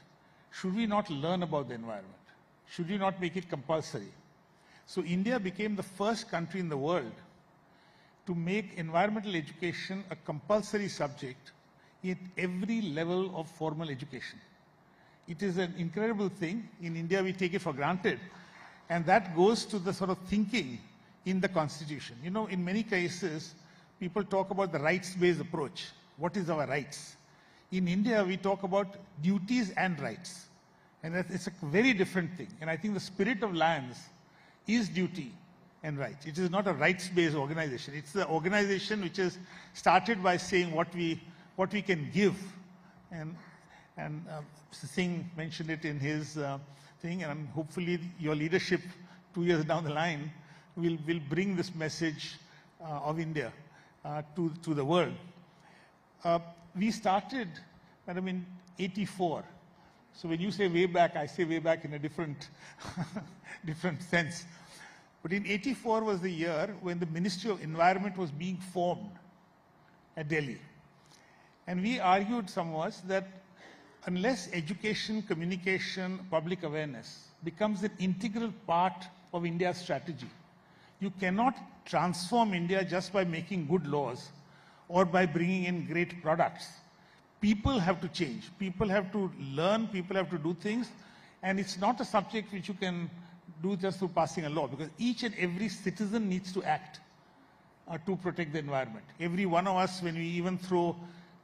should we not learn about the environment? Should we not make it compulsory? So India became the first country in the world to make environmental education a compulsory subject at every level of formal education. It is an incredible thing. In India, we take it for granted. And that goes to the sort of thinking in the Constitution. You know, in many cases, people talk about the rights-based approach. What is our rights? In India, we talk about duties and rights. And it's a very different thing. And I think the spirit of Lions is duty and rights. It is not a rights-based organization. It's the organization which is started by saying what we can give. And Mr. Singh mentioned it in his thing, and hopefully your leadership 2 years down the line will bring this message of India to the world. We started, Madam, in '84. So when you say way back, I say way back in a different sense. But in '84 was the year when the Ministry of Environment was being formed at Delhi. And we argued somewhat that unless education, communication, public awareness becomes an integral part of India's strategy, you cannot transform India just by making good laws or by bringing in great products. People have to change. People have to learn. People have to do things. And it's not a subject which you can do just through passing a law, because each and every citizen needs to act to protect the environment. Every one of us, when we even throw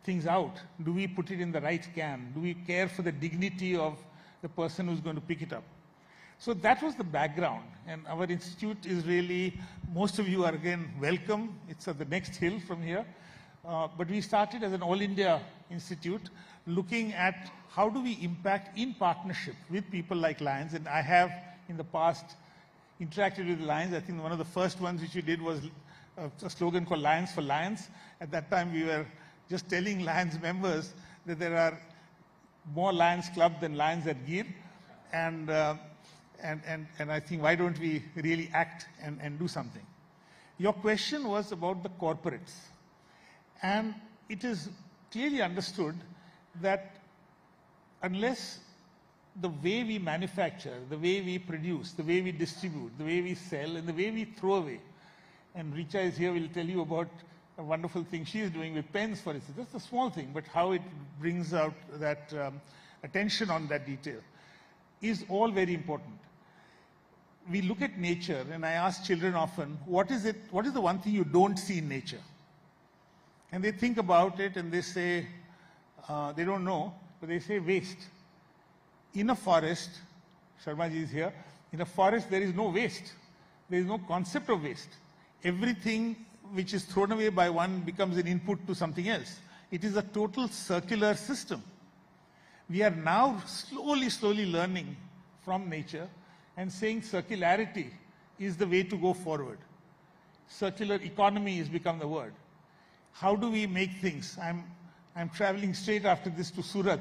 things out, do we put it in the right can? Do we care for the dignity of the person who's going to pick it up? So that was the background. And our institute is really, most of you are again welcome. It's at the next hill from here. But we started as an all-India institute looking at how do we impact in partnership with people like Lions. And I have in the past interacted with Lions. I think one of the first ones which we did was a slogan called Lions for Lions. At that time we were just telling Lions members that there are more Lions Club than Lions at Gir. And I think, why don't we really act and do something? Your question was about the corporates. And it is clearly understood that unless the way we manufacture, the way we produce, the way we distribute, the way we sell, and the way we throw away, and Richa is here, will tell you about a wonderful thing she is doing with pens, for instance. That's a small thing, but how it brings out that attention on that detail is all very important. We look at nature, and I ask children often, what is the one thing you don't see in nature? And they think about it, and they say, they don't know, but they say waste. In a forest, Sharmaji is here, in a forest there is no waste. There is no concept of waste. Everything which is thrown away by one becomes an input to something else. It is a total circular system. We are now slowly learning from nature and saying circularity is the way to go forward. Circular economy has become the word. How do we make things? I'm traveling straight after this to Surat,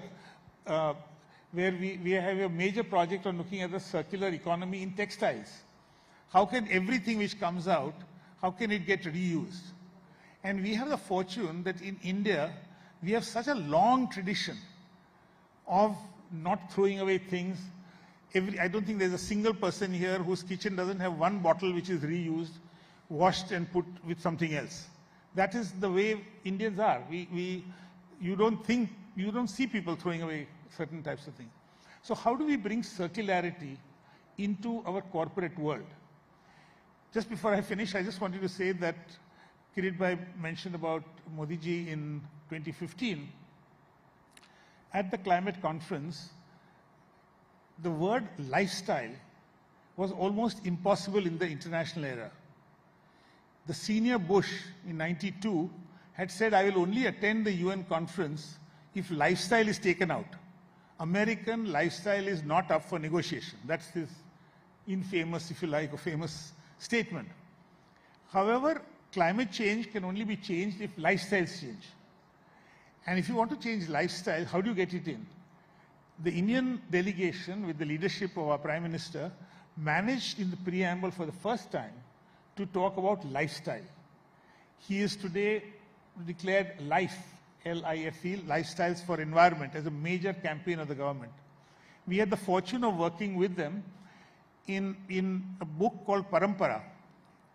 where we have a major project on looking at the circular economy in textiles. How can everything which comes out, how can it get reused? And we have the fortune that in India, we have such a long tradition of not throwing away things. I don't think there's a single person here whose kitchen doesn't have one bottle which is reused, washed and put with something else. That is the way Indians are. You don't see people throwing away certain types of things. So how do we bring circularity into our corporate world? Just before I finish, I just wanted to say that Kirit Bhai mentioned about Modi ji in 2015. At the climate conference, the word lifestyle was almost impossible in the international era. The senior Bush in '92 had said, I will only attend the UN conference if lifestyle is taken out. American lifestyle is not up for negotiation. That's his infamous, if you like, or famous statement. However, climate change can only be changed if lifestyles change. And if you want to change lifestyle, how do you get it in? The Indian delegation, with the leadership of our Prime Minister, managed in the preamble for the first time to talk about lifestyle. He is today declared LIFE, L-I-F-E, Lifestyles for Environment, as a major campaign of the government. We had the fortune of working with them in a book called Parampara,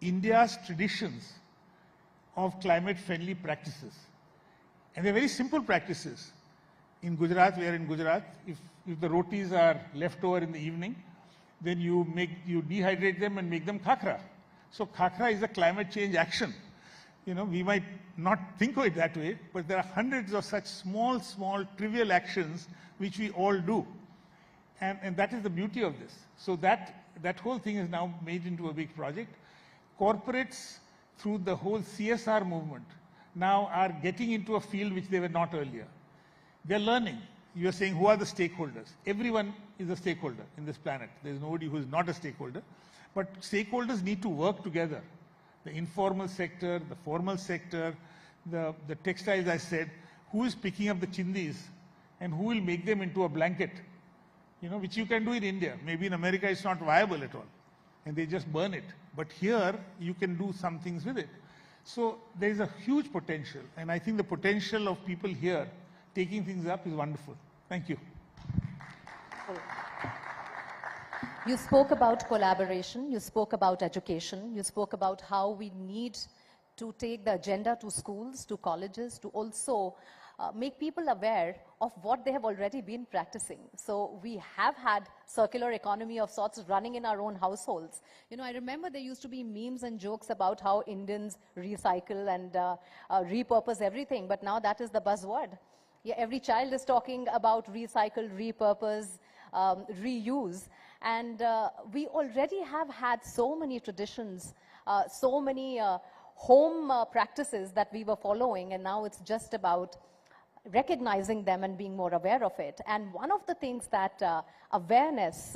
India's Traditions of Climate-Friendly Practices. And they're very simple practices. In Gujarat, we are in Gujarat, if the rotis are left over in the evening, then you dehydrate them and make them khakra. So khakra is a climate change action. You know, we might not think of it that way, but there are hundreds of such small, trivial actions which we all do. And that is the beauty of this. So that whole thing is now made into a big project. Corporates, through the whole CSR movement, now are getting into a field which they were not earlier. They're learning. You're saying, who are the stakeholders? Everyone is a stakeholder in this planet. There's nobody who is not a stakeholder. But stakeholders need to work together. The informal sector, the formal sector, the textiles, I said, who is picking up the chindis and who will make them into a blanket, you know, which you can do in India. Maybe in America it's not viable at all, and they just burn it. But here, you can do some things with it. So there is a huge potential, and I think the potential of people here taking things up is wonderful. Thank you. You spoke about collaboration, you spoke about education, you spoke about how we need to take the agenda to schools, to colleges, to also make people aware of what they have already been practicing. So we have had circular economy of sorts running in our own households. You know, I remember there used to be memes and jokes about how Indians recycle and repurpose everything, but now that is the buzzword. Yeah, every child is talking about recycle, repurpose, reuse. And we already have had so many traditions, so many home practices that we were following, and now it's just about recognizing them and being more aware of it. And one of the things that awareness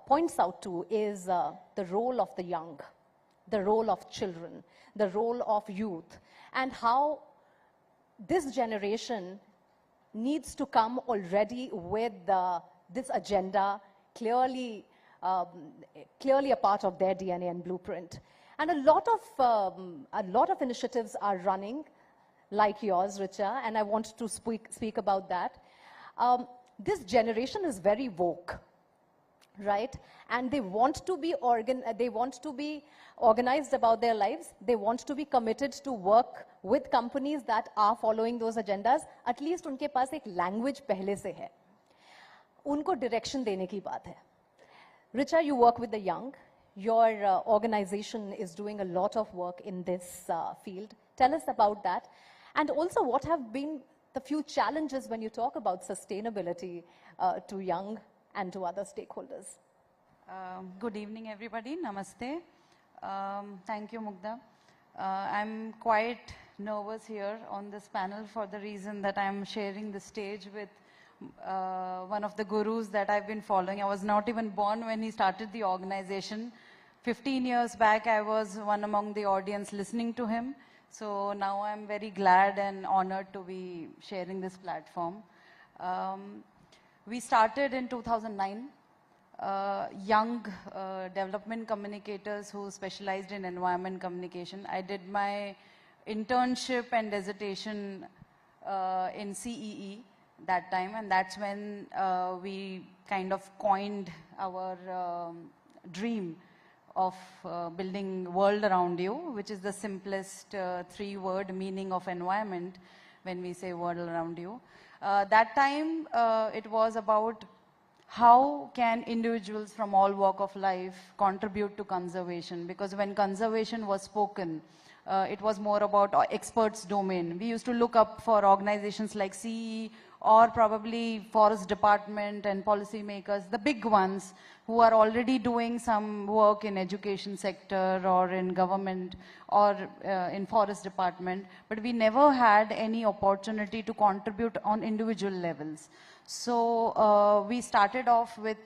points out to is the role of the young, the role of children, the role of youth, and how this generation needs to come already with this agenda clearly a part of their DNA and blueprint. And a lot of initiatives are running. like yours, Richa, and I want to speak about that. This generation is very woke, right? And they want to be organized about their lives. They want to be committed to work with companies that are following those agendas. At least उनके पास एक language पहले से है. उनको direction देने की बात है. Richa, you work with the young. Your organization is doing a lot of work in this field. Tell us about that. And also, what have been the few challenges when you talk about sustainability to young and to other stakeholders? Good evening, everybody. Namaste. Thank you, Mugdha. I'm quite nervous here on this panel for the reason that I'm sharing the stage with one of the gurus that I've been following. I was not even born when he started the organization. 15 years back, I was one among the audience listening to him. So now I'm very glad and honored to be sharing this platform. We started in 2009, young development communicators who specialized in environment communication. I did my internship and dissertation in CEE that time, and that's when we kind of coined our dream of building world around you, which is the simplest three-word meaning of environment when we say world around you. That time, it was about how can individuals from all walk of life contribute to conservation, because when conservation was spoken, it was more about experts' domain. We used to look up for organizations like CE or probably Forest Department and policymakers, the big ones who are already doing some work in education sector or in government or in Forest Department, but we never had any opportunity to contribute on individual levels. So we started off with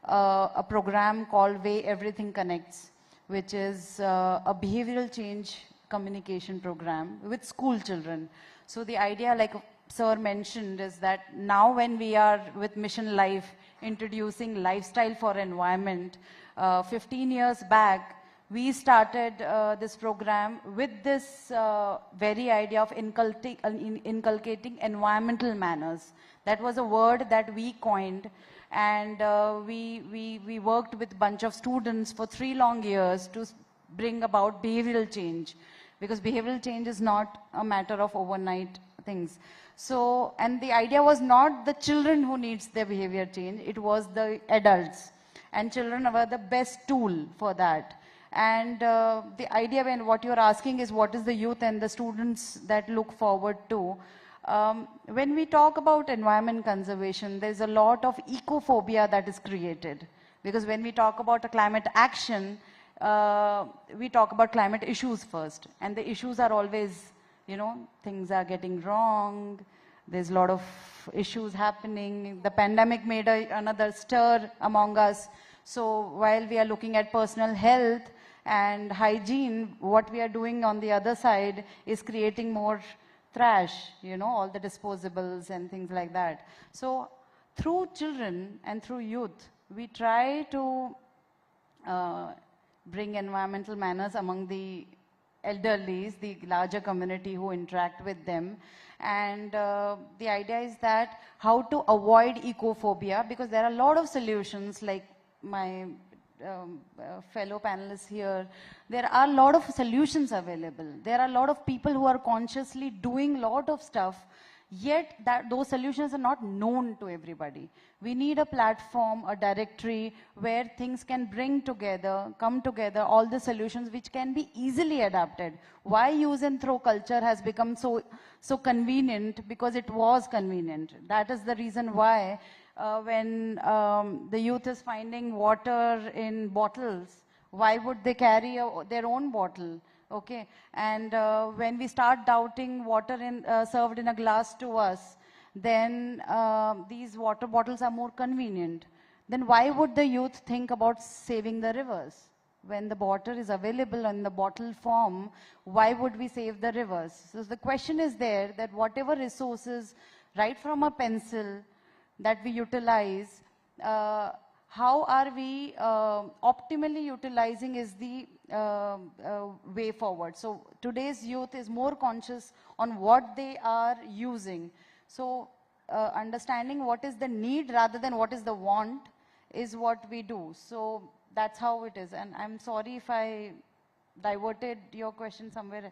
a program called Way Everything Connects, which is a behavioral change communication program with school children. So the idea, like Sir mentioned, is that now when we are with Mission Life introducing lifestyle for environment, 15 years back, we started this program with this very idea of inculcating environmental manners. That was a word that we coined, and we worked with a bunch of students for 3 long years to bring about behavioral change, because behavioral change is not a matter of overnight things. So, and the idea was not the children who needs their behavior change, it was the adults. And children were the best tool for that. And the idea, when what you're asking is what is the youth and the students that look forward to. When we talk about environment conservation, there's a lot of ecophobia that is created. Because when we talk about a climate action, we talk about climate issues first. And the issues are always, you know, things are getting wrong. There's a lot of issues happening. The pandemic made another stir among us. So while we are looking at personal health and hygiene, what we are doing on the other side is creating more trash, you know, all the disposables and things like that. So through children and through youth, we try to bring environmental manners among the elderlies, the larger community who interact with them. And the idea is that how to avoid ecophobia, because there are a lot of solutions, like my fellow panelists here, there are a lot of solutions available. There are a lot of people who are consciously doing a lot of stuff, yet that those solutions are not known to everybody. We need a platform, a directory where things can bring together, come together, all the solutions which can be easily adapted. Why use and throw culture has become so convenient? Because it was convenient. That is the reason why when the youth is finding water in bottles, why would they carry their own bottle? Okay, and when we start doubting water served in a glass to us, then these water bottles are more convenient. Then why would the youth think about saving the rivers? When the water is available in the bottle form, why would we save the rivers? So the question is there that whatever resources, right from a pencil that we utilize, how are we optimally utilizing is the way forward. So today's youth is more conscious on what they are using. So understanding what is the need rather than what is the want is what we do. So that's how it is. And I'm sorry if I diverted your question somewhere.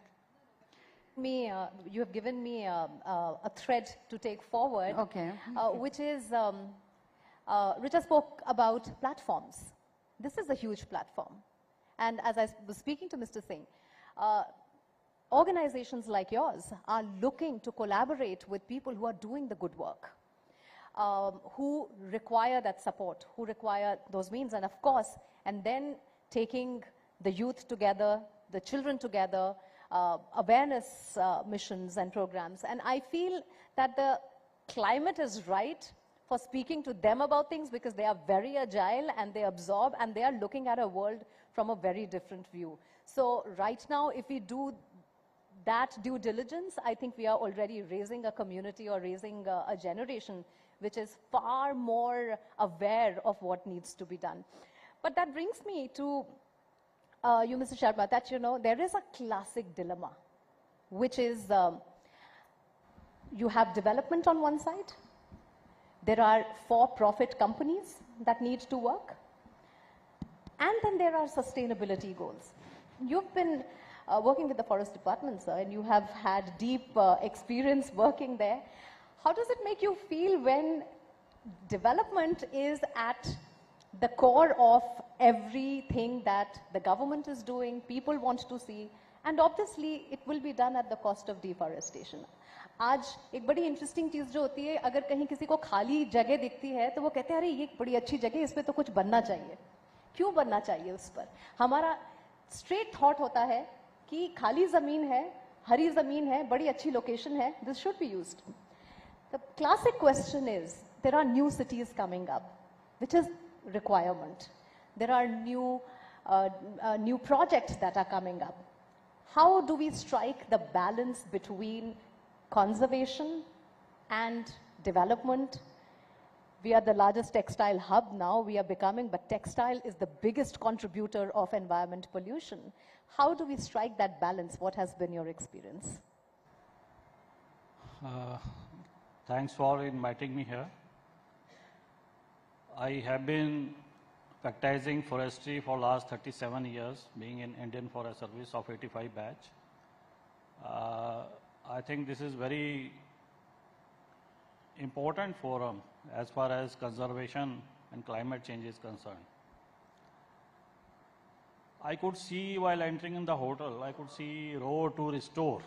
You have given me a thread to take forward, Okay. which is, Rita spoke about platforms. This is a huge platform. And as I was speaking to Mr. Singh, organizations like yours are looking to collaborate with people who are doing the good work, who require that support, who require those means, and of course, and then taking the youth together, the children together, awareness missions and programs. And I feel that the climate is right for speaking to them about things because they are very agile and they absorb and they are looking at a world from a very different view. So right now, if we do that due diligence, I think we are already raising a community or raising a generation which is far more aware of what needs to be done. But that brings me to you, Mr. Sharma, that there is a classic dilemma, which is you have development on one side, there are for-profit companies that need to work, and then there are sustainability goals. You've been working with the Forest Department, sir, and you have had deep experience working there. How does it make you feel when development is at the core of everything that the government is doing, people want to see, and obviously it will be done at the cost of deforestation? आज एक बड़ी interesting चीज जो होती है, अगर कहीं किसी को खाली जगह दिखती है तो वो कहते हैं अरे ये बड़ी अच्छी जगह, इस पे तो कुछ बनना चाहिए. क्यों बनना चाहिए उस पर? हमारा स्ट्रेट थॉट होता है कि खाली जमीन है, हरी जमीन है, बड़ी अच्छी लोकेशन है, this should be used. The classic question is, there are new cities coming up, which is requirement. There are new projects that are coming up. How do we strike the balance between conservation and development? We are the largest textile hub now, we are becoming, but textile is the biggest contributor of environment pollution. How do we strike that balance? What has been your experience? Thanks for inviting me here. I have been practicing forestry for last 37 years, being in Indian Forest Service of 85 batch. I think this is very important forum as far as conservation and climate change is concerned. I could see while entering in the hotel, I could see road to restore.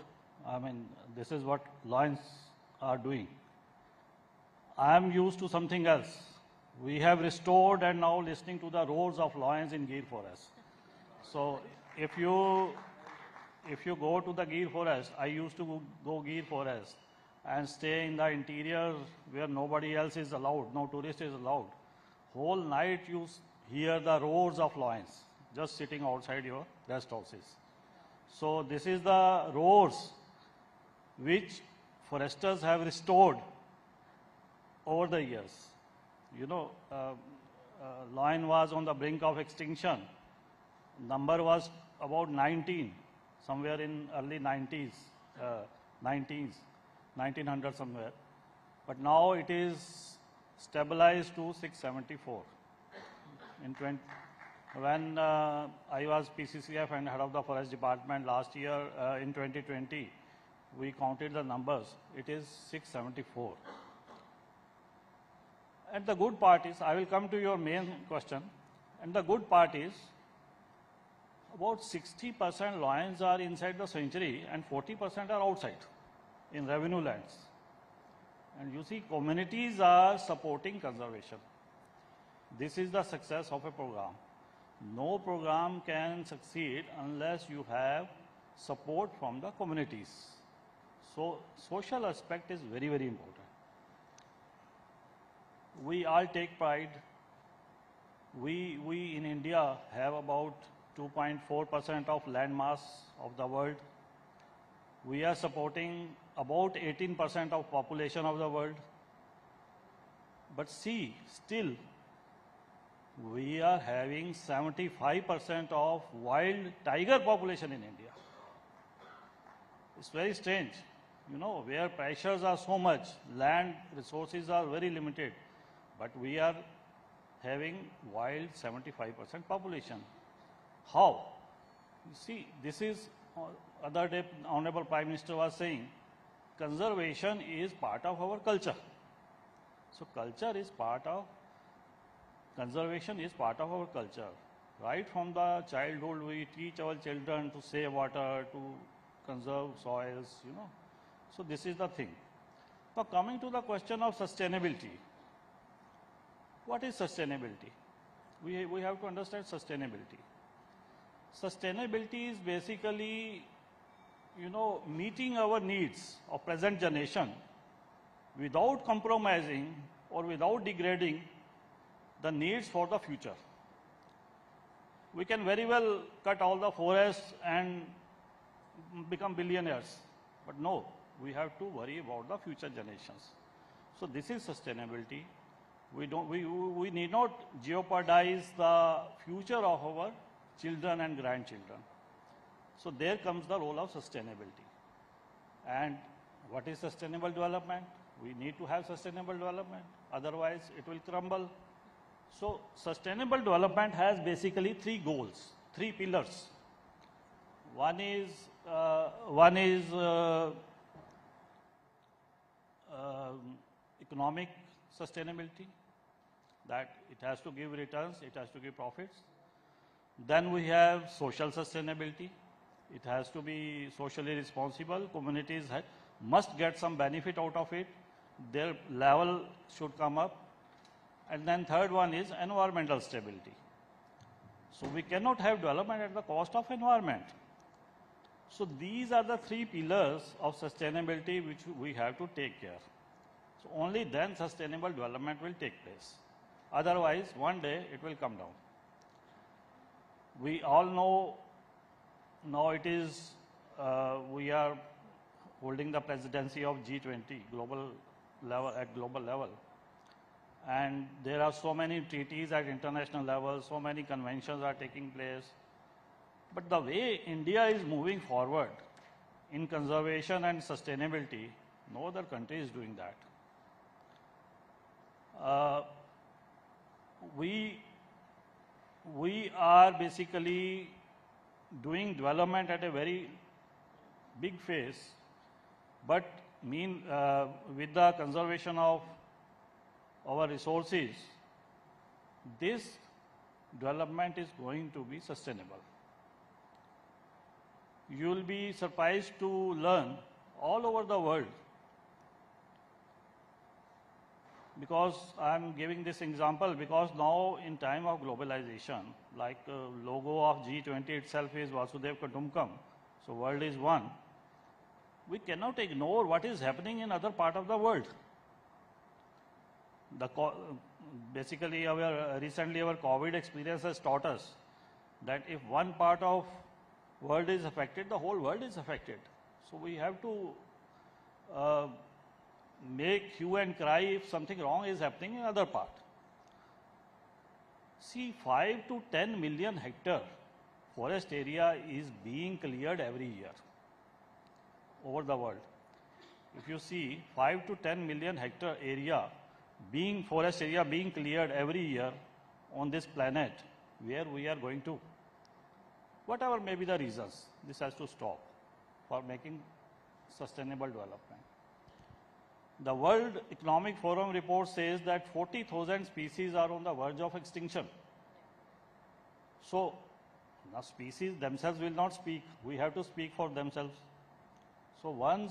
I mean, this is what Lions are doing. I am used to something else. We have restored and now listening to the roars of lions in Gir forest. So if you go to the Gir forest, I used to go Gir forest and stay in the interior where nobody else is allowed, no tourist is allowed. Whole night you hear the roars of lions just sitting outside your rest houses. So this is the roars which foresters have restored over the years. You know, lion was on the brink of extinction. Number was about 19, somewhere in early 90s, 1900 somewhere. But now it is stabilized to 674. When I was PCCF and head of the forest department last year in 2020, we counted the numbers. It is 674. And the good part is, I will come to your main question, and the good part is, about 60% lions are inside the sanctuary and 40% are outside in revenue lands. And you see, communities are supporting conservation. This is the success of a program. No program can succeed unless you have support from the communities. So, social aspect is very, very important. We all take pride. We in India have about 2.4% of land mass of the world. We are supporting about 18% of population of the world. But see, still, we are having 75% of wild tiger population in India. It's very strange. you know, where pressures are so much, land resources are very limited, but we are having wild 75% population. How? You see, this is, other day Honorable Prime Minister was saying, conservation is part of our culture. So culture is part of, conservation is part of our culture. Right from the childhood, we teach our children to save water, to conserve soils, you know. So this is the thing. Now coming to the question of sustainability. What is sustainability? We have to understand sustainability. Sustainability is basically, you know, meeting our needs of present generation without compromising or without degrading the needs for the future. We can very well cut all the forests and become billionaires, but no, we have to worry about the future generations. So this is sustainability. We need not jeopardize the future of our children and grandchildren. So there comes the role of sustainability. And what is sustainable development? We need to have sustainable development, otherwise it will crumble. So sustainable development has basically three goals, three pillars. One is economic sustainability, that it has to give returns, it has to give profits. Then we have social sustainability. It has to be socially responsible. Communities must get some benefit out of it. Their level should come up. And then third one is environmental stability. So we cannot have development at the cost of environment. So these are the three pillars of sustainability which we have to take care. So only then sustainable development will take place. Otherwise, one day it will come down. We all know now it is, we are holding the presidency of G20 global level. And there are so many treaties at international level, so many conventions are taking place. But the way India is moving forward in conservation and sustainability, no other country is doing that. We are basically doing development at a very big phase, but with the conservation of our resources, this development is going to be sustainable. You will be surprised to learn all over the world, because I am giving this example because now in time of globalization, like logo of G20 itself is Vasudev Kutumbakam, so world is one. We cannot ignore what is happening in other part of the world. Basically, recently our COVID experience has taught us that if one part of world is affected, the whole world is affected. So we have to make hue and cry if something wrong is happening in other part. See, 5 to 10 million hectare forest area is being cleared every year over the world. If you see 5 to 10 million hectare area forest area being cleared every year on this planet, where we are going to? Whatever may be the reasons, this has to stop for making sustainable development. The World Economic Forum report says that 40,000 species are on the verge of extinction. So, the species themselves will not speak. We have to speak for themselves. So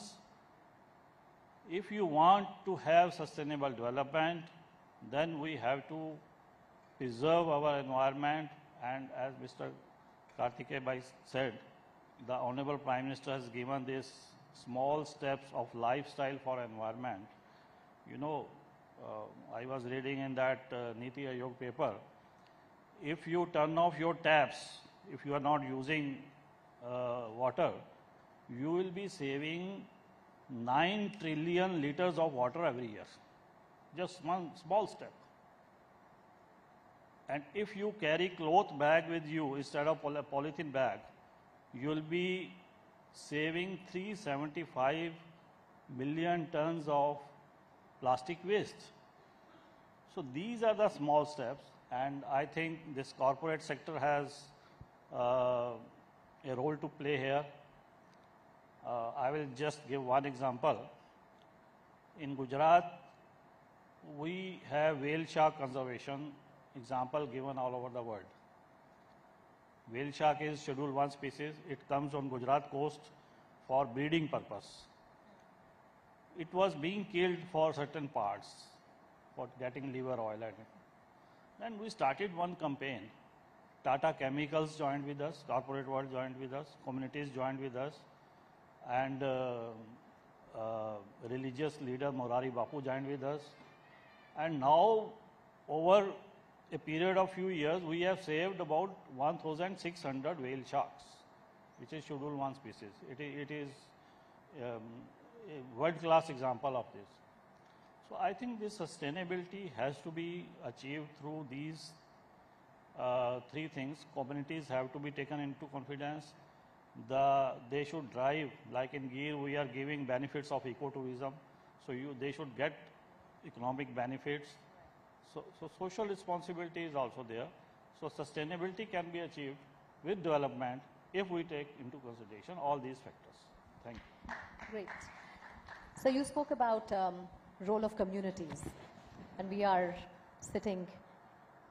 if you want to have sustainable development, then we have to preserve our environment, and as Mr. Karthikeya Bhai said, the Honorable Prime Minister has given this small steps of lifestyle for environment. You know, I was reading in that Niti Aayog paper, if you turn off your taps, if you are not using water, you will be saving 9 trillion liters of water every year. Just one small step. And if you carry cloth bag with you instead of polythene bag, you will be saving 375 million tons of plastic waste. So these are the small steps, and I think this corporate sector has a role to play here. I will just give one example. In Gujarat, we have whale shark conservation example given all over the world. Whale shark is Schedule 1 species. It comes on Gujarat coast for breeding purpose. It was being killed for certain parts, for getting liver oil. Then we started one campaign. Tata Chemicals joined with us, corporate world joined with us, communities joined with us, and religious leader Morari Bapu joined with us. And now, over a period of few years, we have saved about 1,600 whale sharks, which is Schedule 1 species. It is a world-class example of this. So I think this sustainability has to be achieved through these three things. Communities have to be taken into confidence. They should drive, like in Gir, we are giving benefits of ecotourism. So they should get economic benefits. So social responsibility is also there. So sustainability can be achieved with development if we take into consideration all these factors. Thank you. Great. So you spoke about role of communities, and we are sitting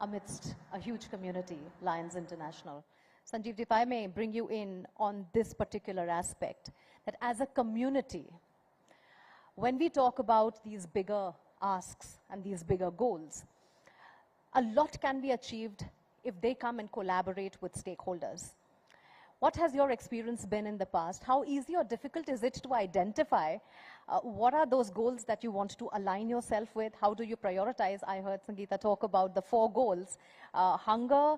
amidst a huge community, Lions International. Sanjeev, if I may bring you in on this particular aspect, that as a community, when we talk about these bigger asks and these bigger goals, a lot can be achieved if they come and collaborate with stakeholders. What has your experience been in the past? How easy or difficult is it to identify what are those goals that you want to align yourself with? How do you prioritize? I heard Sangeeta talk about the 4 goals, hunger,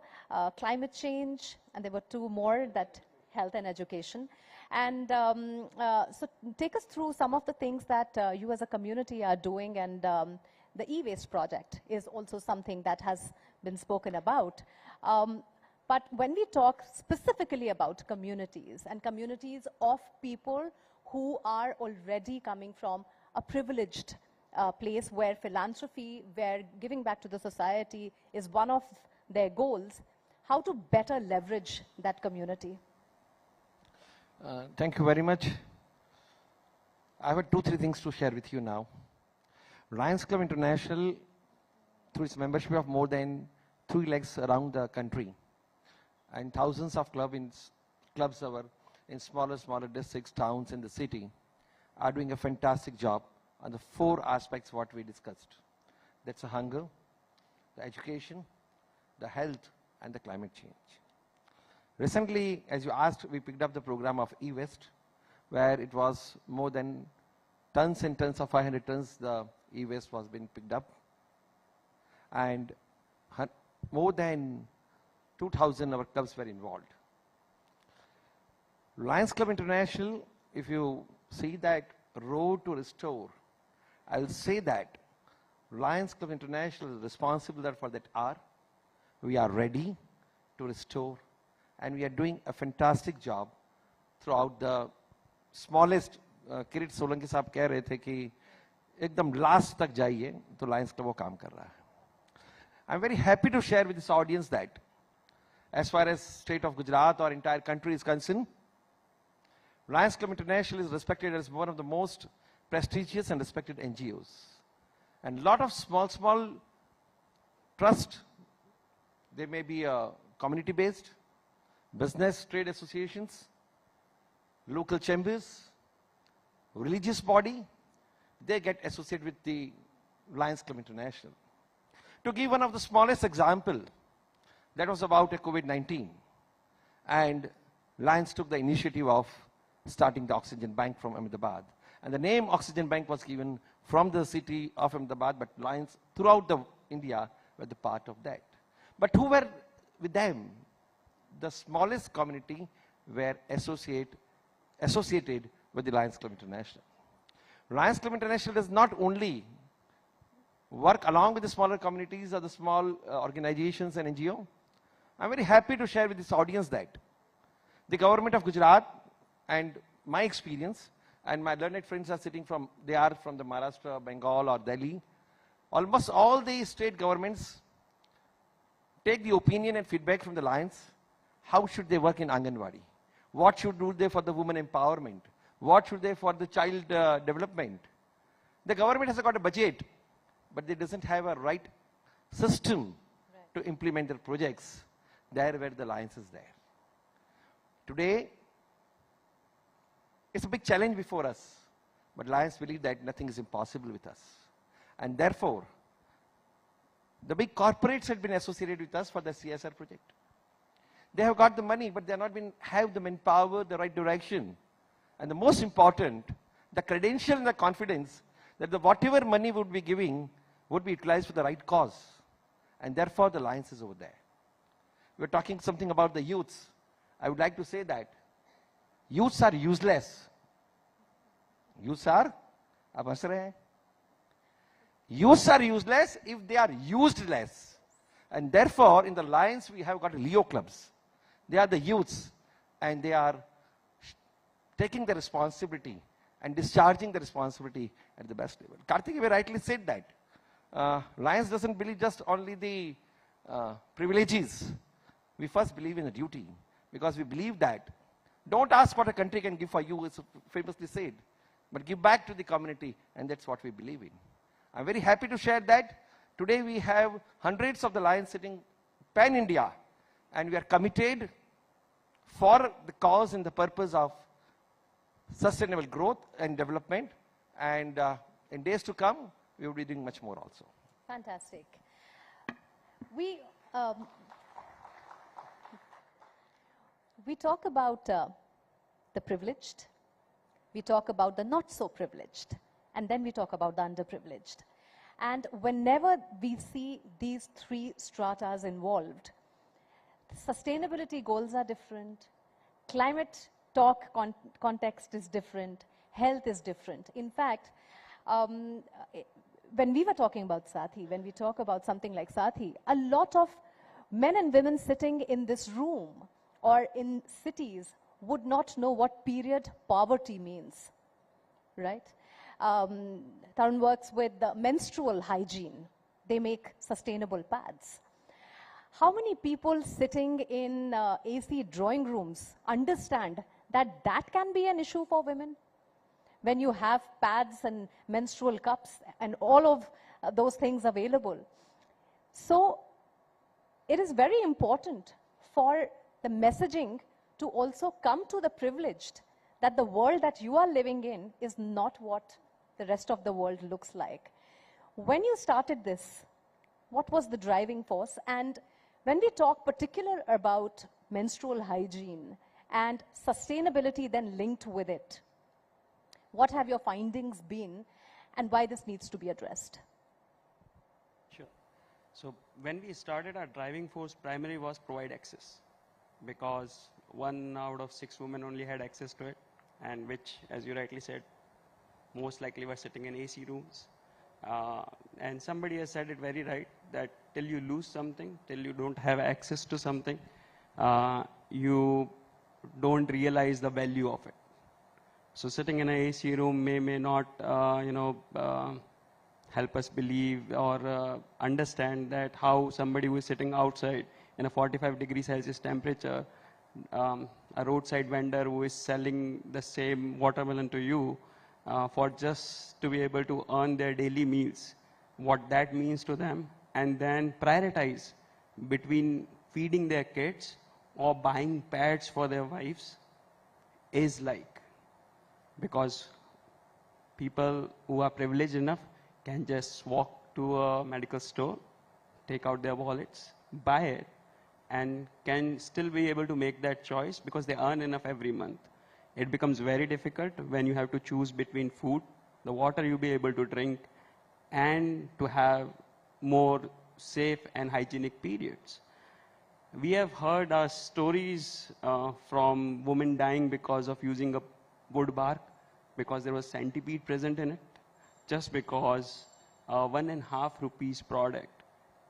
climate change, and there were 2 more, that health and education. And so take us through some of the things that you as a community are doing, and the e-waste project is also something that has been spoken about. But when we talk specifically about communities and communities of people who are already coming from a privileged place where philanthropy, where giving back to the society is one of their goals, how to better leverage that community? Thank you very much. I have 2-3 things to share with you now. Lions Club International, through its membership of more than 3 lakhs around the country, and thousands of clubs in smaller districts, towns, in the city, are doing a fantastic job on the 4 aspects what we discussed. That's the hunger, the education, the health, and the climate change. Recently, as you asked, we picked up the program of e-waste, where it was more than tons and tons of 500 tons the e-waste was being picked up, and more than 2,000 our clubs were involved. Lions Club International, if you see that road to restore, I will say that Lions Club International is responsible for that hour. We are ready to restore, and we are doing a fantastic job throughout the smallest. किरीट सोलंकी साहब कह रहे थे कि एकदम last तक जाइए, तो Lions club वो काम कर रहा है. I am very happy to share with this audience that as far as state of Gujarat or entire country is concerned, Lions Club International is respected as one of the most prestigious and respected NGOs. And a lot of small trust, they may be community-based, business trade associations, local chambers, religious body, they get associated with the Lions Club International. To give one of the smallest example, that was about a COVID-19. And Lions took the initiative of starting the Oxygen Bank from Ahmedabad. And the name Oxygen Bank was given from the city of Ahmedabad, but Lions throughout India were the part of that. But who were with them? The smallest community were associated with the Lions Club International. Lions Club International does not only work along with the smaller communities or the small organizations and NGO. I'm very happy to share with this audience that the government of Gujarat, and my experience, and my learned friends are sitting from, they are from the Maharashtra, Bengal or Delhi. Almost all the state governments take the opinion and feedback from the Lions. How should they work in Anganwadi? What should do they for the women empowerment? What should they for the child development? The government has got a budget, but they doesn't have a right system to implement their projects there where the Lions is there. Today, it's a big challenge before us, but Lions believe that nothing is impossible with us. And therefore, the big corporates had been associated with us for the CSR project. They have got the money, but they have not been, have the manpower, the right direction. And the most important, the credential and the confidence that the whatever money would be giving would be utilized for the right cause. And therefore, the Lions is over there. We're talking something about the youths. I would like to say that youths are useless. Youths are, aap has rahe hain. Youths are useless if they are used less. And therefore, in the Lions, we have got Leo clubs. They are the youths, and they are taking the responsibility and discharging the responsibility at the best level. Karthik very rightly said that. Lions doesn't believe just only the privileges. We first believe in the duty, because we believe that don't ask what a country can give for you, it's famously said, but give back to the community, and that's what we believe in. I'm very happy to share that today we have hundreds of the Lions sitting pan-India, and we are committed for the cause and the purpose of sustainable growth and development, and in days to come, we will be doing much more also. Fantastic. We talk about the privileged, we talk about the not so privileged, and then we talk about the underprivileged. And whenever we see these three stratas involved, sustainability goals are different, climate talk context is different, health is different. In fact, when we were talking about Saathi, when we talk about something like Saathi, a lot of men and women sitting in this room or in cities would not know what period poverty means, right? Tarun works with the menstrual hygiene. They make sustainable pads. How many people sitting in AC drawing rooms understand that that can be an issue for women? When you have pads and menstrual cups and all of those things available. So it is very important for the messaging to also come to the privileged that the world that you are living in is not what the rest of the world looks like. When you started this, what was the driving force? And when we talk particular about menstrual hygiene and sustainability then linked with it, what have your findings been and why this needs to be addressed? Sure. So when we started, our driving force primary was provide access, because 1 out of 6 women only had access to it, and which, as you rightly said, most likely were sitting in AC rooms. And somebody has said it very right, that till you lose something, till you don't have access to something, you don't realize the value of it. So sitting in an AC room may not, help us believe or understand that how somebody who is sitting outside in a 45 degrees Celsius temperature, a roadside vendor who is selling the same watermelon to you for just to be able to earn their daily meals, what that means to them, and then prioritize between feeding their kids or buying pads for their wives is like, because people who are privileged enough can just walk to a medical store, take out their wallets, buy it, and can still be able to make that choice because they earn enough every month. It becomes very difficult when you have to choose between food, the water you'll be able to drink, and to have more safe and hygienic periods. We have heard stories from women dying because of using a wood bark, because there was centipede present in it, just because 1.5 rupees product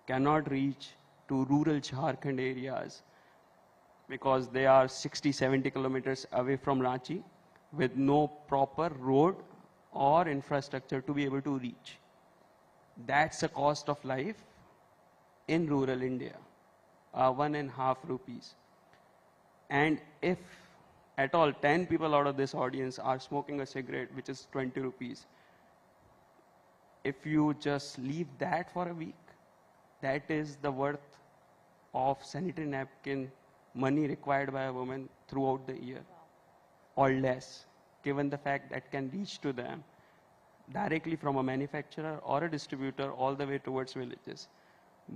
cannot reach to rural Jharkhand areas because they are 60, 70 kilometers away from Ranchi, with no proper road or infrastructure to be able to reach. That's the cost of life in rural India, 1.5 rupees. And if at all 10 people out of this audience are smoking a cigarette, which is 20 rupees, if you just leave that for a week, that is the worth of sanitary napkin money required by a woman throughout the year, or less, given the fact that can reach to them directly from a manufacturer or a distributor all the way towards villages.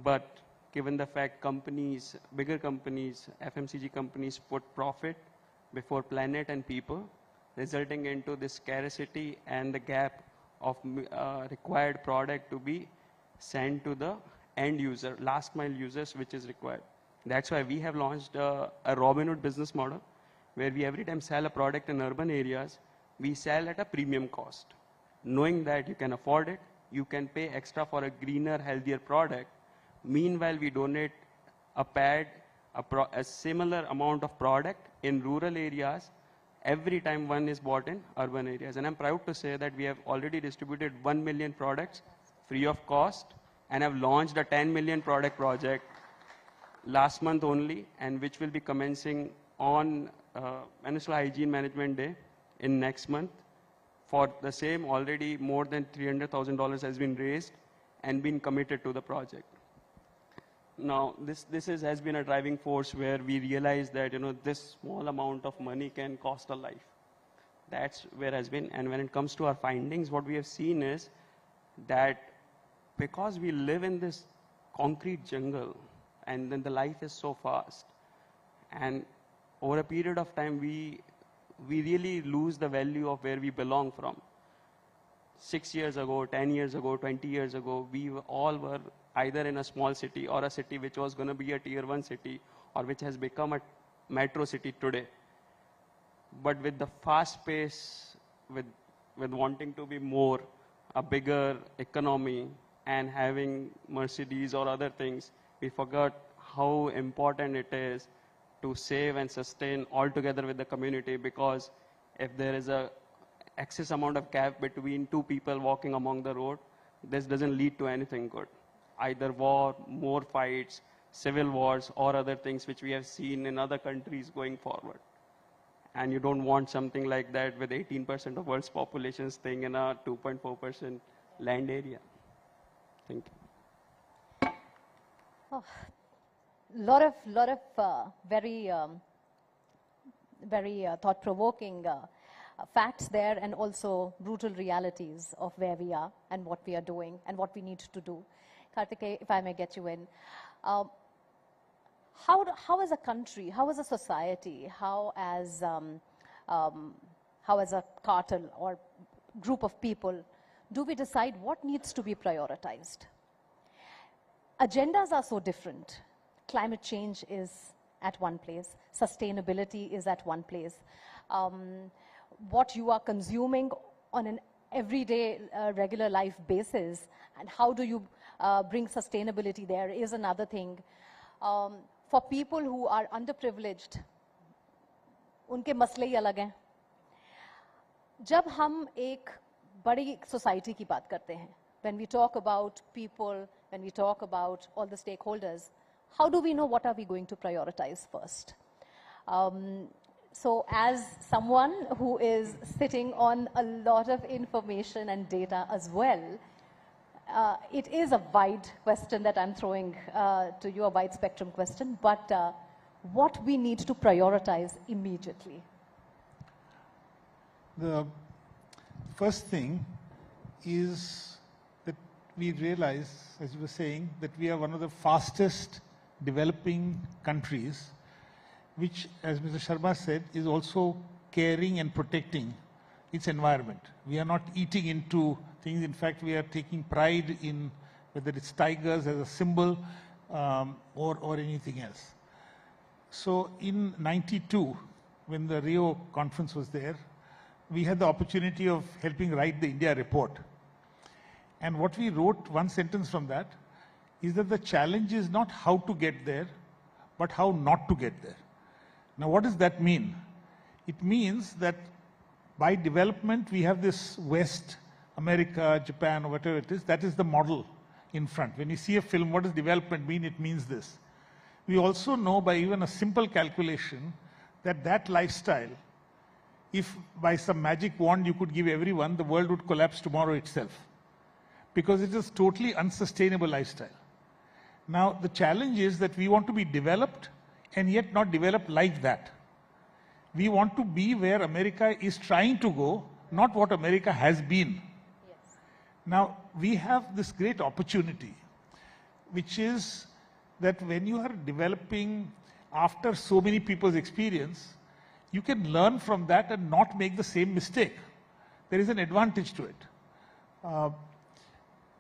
But given the fact companies, bigger companies, FMCG companies put profit before planet and people, resulting into this scarcity and the gap of required product to be sent to the end user, last mile users, which is required. That's why we have launched a Robinhood business model, where we every time sell a product in urban areas, we sell at a premium cost. Knowing that you can afford it, you can pay extra for a greener, healthier product. Meanwhile, we donate a pad, a similar amount of product in rural areas every time one is bought in urban areas. And I'm proud to say that we have already distributed 1 million products free of cost, and have launched a 10 million product project last month only, and which will be commencing on Menstrual Hygiene Management Day in next month. For the same, already more than $300,000 has been raised and been committed to the project. Now, this has been a driving force where we realize that, this small amount of money can cost a life. That's where it has been. And when it comes to our findings, what we have seen is that because we live in this concrete jungle, and then the life is so fast, and over a period of time, we really lose the value of where we belong from. 6 years ago, 10 years ago, 20 years ago, we all were either in a small city or a city which was going to be a tier 1 city, or which has become a metro city today. But with the fast pace, with wanting to be more, a bigger economy, and having Mercedes or other things, we forgot how important it is to save and sustain all together with the community, because if there is a excess amount of gap between two people walking along the road, this doesn't lead to anything good. Either war, more fights, civil wars, or other things which we have seen in other countries going forward. And you don't want something like that with 18% of world's population staying in a 2.4% land area. Thank you. Oh, lot of very thought-provoking facts there, and also brutal realities of where we are and what we are doing and what we need to do. Karthikeya, if I may get you in, how as a country, how as a society, how as a cartel or group of people, do we decide what needs to be prioritized? Agendas are so different. Climate change is at one place. Sustainability is at one place. What you are consuming on an everyday regular life basis, and how do you bring sustainability there is another thing. For people who are underprivileged, उनके मसले ही अलग हैं. जब हम एक बड़ी society की बात करते हैं, when we talk about people, when we talk about all the stakeholders, how do we know what are we going to prioritize first? So as someone who is sitting on a lot of information and data as well, it is a wide question that I'm throwing to you, a wide spectrum question, but what we need to prioritize immediately? The first thing is that we realize, as you were saying, that we are one of the fastest developing countries, which, as Mr. Sharma said, is also caring and protecting its environment. We are not eating into things. In fact, we are taking pride in whether it's tigers as a symbol or anything else. So in '92, when the Rio conference was there, we had the opportunity of helping write the India report. And what we wrote, one sentence from that, is that the challenge is not how to get there, but how not to get there. Now, what does that mean? It means that By development, we have this West, America, Japan, or whatever it is, that is the model in front. When you see a film, what does development mean? It means this. We also know by even a simple calculation that that lifestyle, if by some magic wand you could give everyone, the world would collapse tomorrow itself. Because it is totally unsustainable lifestyle. Now, the challenge is that we want to be developed and yet not developed like that. We want to be where America is trying to go, not what America has been. Yes. Now, we have this great opportunity, which is that when you are developing after so many people's experience, you can learn from that and not make the same mistake. There is an advantage to it.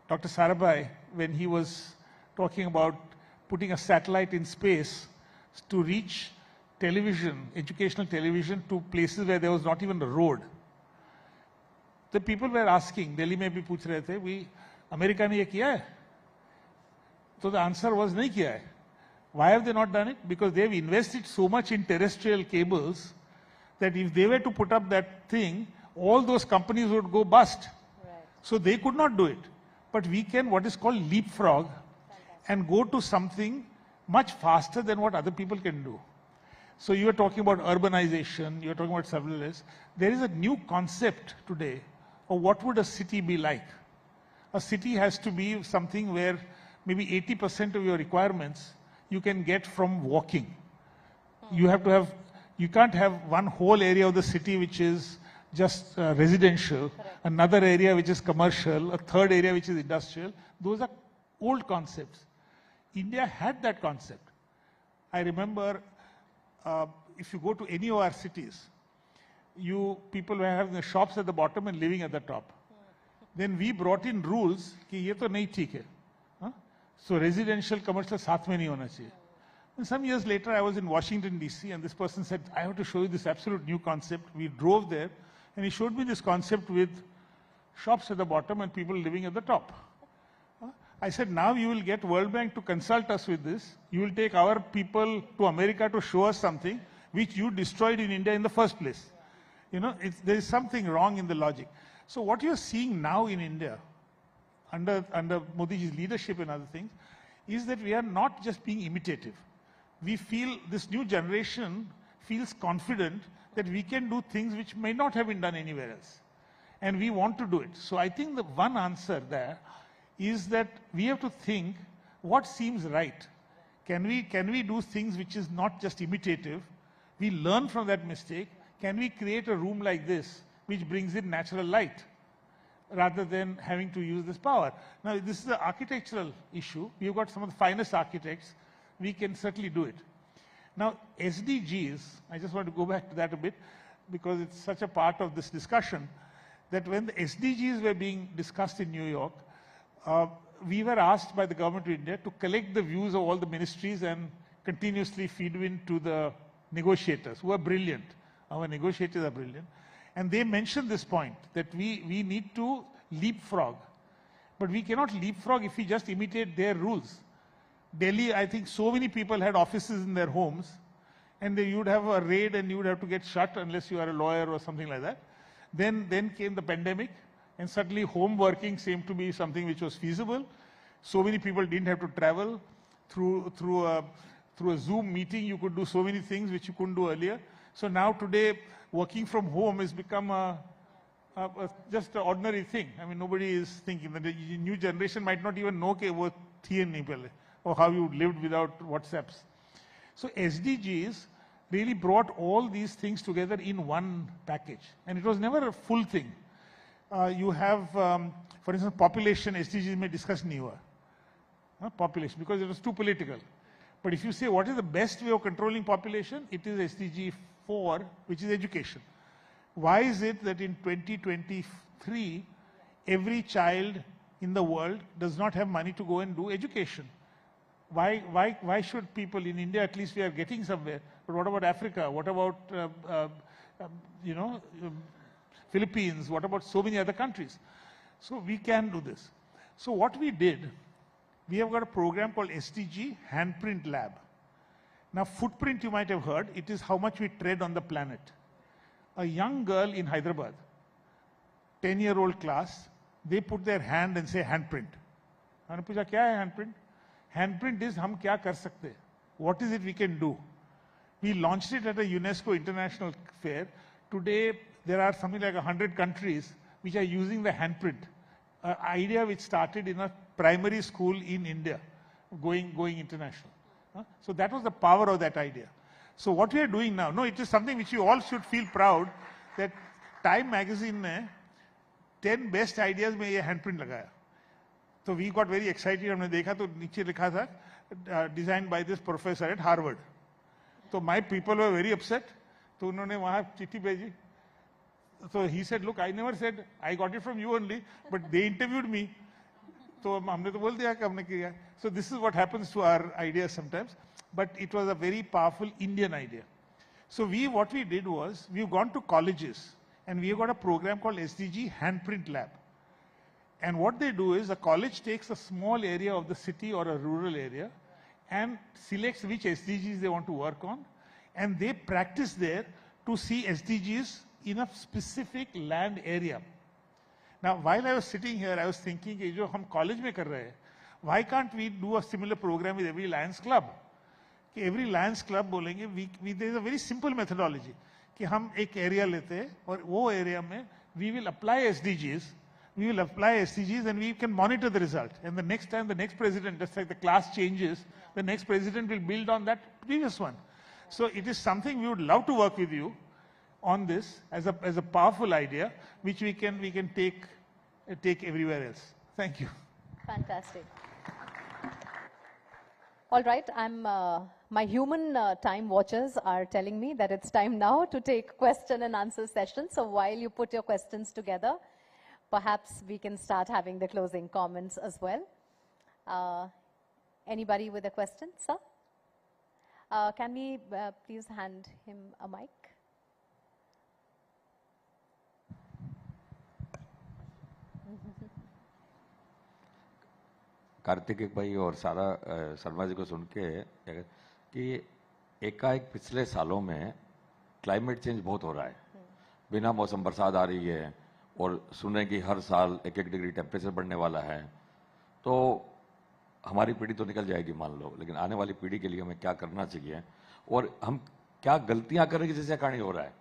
Dr. Sarabhai, when he was talking about putting a satellite in space to reach television, educational television, to places where there was not even a road, the people were asking, Delhi mein bhi pooch rahe the, we, America ne ye kiya hai? So the answer was, nahi kiya hai. Why have they not done it? Because they have invested so much in terrestrial cables that if they were to put up that thing, all those companies would go bust. Right. So they could not do it. But we can, what is called leapfrog, and go to something much faster than what other people can do. So you are talking about urbanization, you are talking about several others. There is a new concept today of what would a city be like. A city has to be something where maybe 80% of your requirements you can get from walking. You have to have, you can't have one whole area of the city which is just residential, another area which is commercial, a third area which is industrial. Those are old concepts. India had that concept. I remember if you go to any of our cities, people were having the shops at the bottom and living at the top. Then we brought in rules कि ये तो नहीं ठीक है. So residential, commercial साथ में नहीं होना चाहिए. And some years later, I was in Washington, D.C., and this person said, I have to show you this absolute new concept. We drove there, and he showed me this concept with shops at the bottom and people living at the top. I said, now you will get World Bank to consult us with this. You will take our people to America to show us something which you destroyed in India in the first place. You know, there is something wrong in the logic. So what you're seeing now in India, under Modi's leadership and other things, is that we are not just being imitative. We feel, this new generation feels confident that we can do things which may not have been done anywhere else. And we want to do it. So I think the one answer there is that we have to think what seems right. Can we do things which is not just imitative? We learn from that mistake. Can we create a room like this which brings in natural light rather than having to use this power? Now, this is an architectural issue. We've got some of the finest architects. We can certainly do it. Now, SDGs, I just want to go back to that a bit because it's such a part of this discussion, that when the SDGs were being discussed in New York, we were asked by the government of India to collect the views of all the ministries and continuously feed in to the negotiators, who are brilliant. Our negotiators are brilliant. And they mentioned this point, that we need to leapfrog. But we cannot leapfrog if we just imitate their rules. Delhi, I think so many people had offices in their homes, and you would have a raid and you would have to get shut unless you are a lawyer or something like that. Then came the pandemic, and suddenly home working seemed to be something which was feasible. So many people didn't have to travel. Through a Zoom meeting, you could do so many things which you couldn't do earlier. So now today, working from home has become just an ordinary thing. I mean, nobody is thinking that the new generation might not even know what or how you lived without WhatsApps. So SDGs really brought all these things together in one package. And it was never a full thing. You have, for instance, population, SDGs may discuss newer. Population, because it was too political. But if you say what is the best way of controlling population, it is SDG 4, which is education. Why is it that in 2023, every child in the world does not have money to go and do education? Why should people in India, at least we are getting somewhere, but what about Africa? What about, Philippines? What about so many other countries? So we can do this. So what we did, we have got a program called SDG Handprint Lab. Now, footprint you might have heard, it is how much we tread on the planet. a young girl in Hyderabad, 10-year-old class, they put their hand and say handprint. मैंने पूछा क्या है handprint? Handprint is हम क्या कर सकते हैं? What is it we can do? We launched it at a UNESCO International Fair. Today, there are something like 100 countries which are using the handprint, an idea which started in a primary school in India, going international. So that was the power of that idea. So what we are doing now, no, it is something which you all should feel proud that Time magazine ने 10 best ideas में ये handprint लगाया. So we got very excited. हमने देखा तो नीचे लिखा था designed by this professor at Harvard. So my people were very upset. तो उन्होंने वहाँ चिट्ठी भेजी. So he said, look, I never said I got it from you only, but they interviewed me. तो हमने तो बोल दिया कि हमने किया. So this is what happens to our ideas sometimes. But it was a very powerful Indian idea. So what we did was, we've gone to colleges and we've got a program called SDG Handprint Lab. And what they do is, a college takes a small area of the city or a rural area and selects which SDGs they want to work on, and they practice there to see SDGs in a specific land area. Now, while I was sitting here, I was thinking, कि जो हम college में कर रहे हैं, why can't we do a similar program with every Lions Club? कि every Lions Club बोलेंगे, there is a very simple methodology, कि हम एक area लेते हैं और वो area में we will apply SDGs. We will apply SDGs and we can monitor the result. And the next time the next president, just like the class changes, the next president will build on that previous one. So it is something we would love to work with you on this as a powerful idea, which we can take everywhere else. Thank you. Fantastic. All right, my human time watchers are telling me that it's time now to take question and answer session. So while you put your questions together, perhaps we can start having the closing comments as well. Anybody with a question, sir? Can we please hand him a mic? Kartik भाई और सारा शर्मा जी को सुन के कि एकाएक पिछले सालों में क्लाइमेट चेंज बहुत हो रहा है. बिना मौसम बरसात आ रही है और सुने कि हर साल 1-1 डिग्री टेम्परेचर बढ़ने वाला है. तो हमारी पीढ़ी तो निकल जाएगी मान लो, लेकिन आने वाली पीढ़ी के लिए हमें क्या करना चाहिए और हम क्या गलतियां करेंगे जिससे कारण हो रहा है.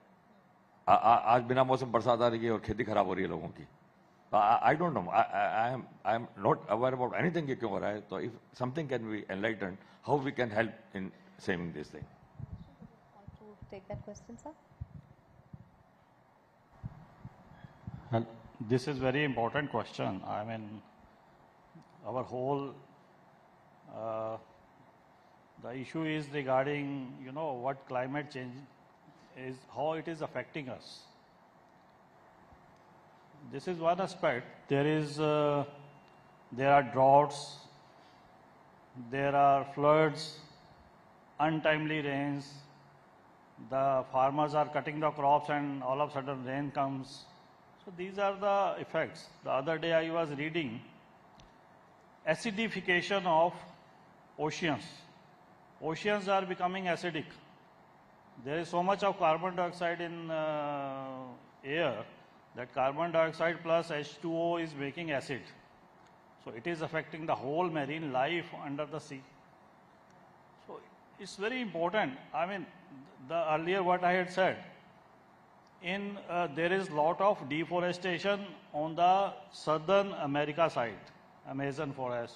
आज बिना मौसम बरसात आ रही है और खेती खराब हो रही है लोगों की. I don't know. I am not aware about anything कि क्यों हो रहा है. तो if something can be enlightened, how we can help in saving this thing. Want to take that question, sir? Well, this is very important question. I mean, our whole the issue is regarding what climate change is, how it is affecting us. This is one aspect. There are droughts, there are floods, untimely rains. The farmers are cutting the crops and all of a sudden rain comes. So these are the effects. The other day I was reading acidification of oceans. Oceans are becoming acidic. There is so much of carbon dioxide in air that carbon dioxide plus H2O is making acid. So it is affecting the whole marine life under the sea. So it's very important. I mean, the earlier what I had said, there is lot of deforestation on the southern America side, Amazon forest.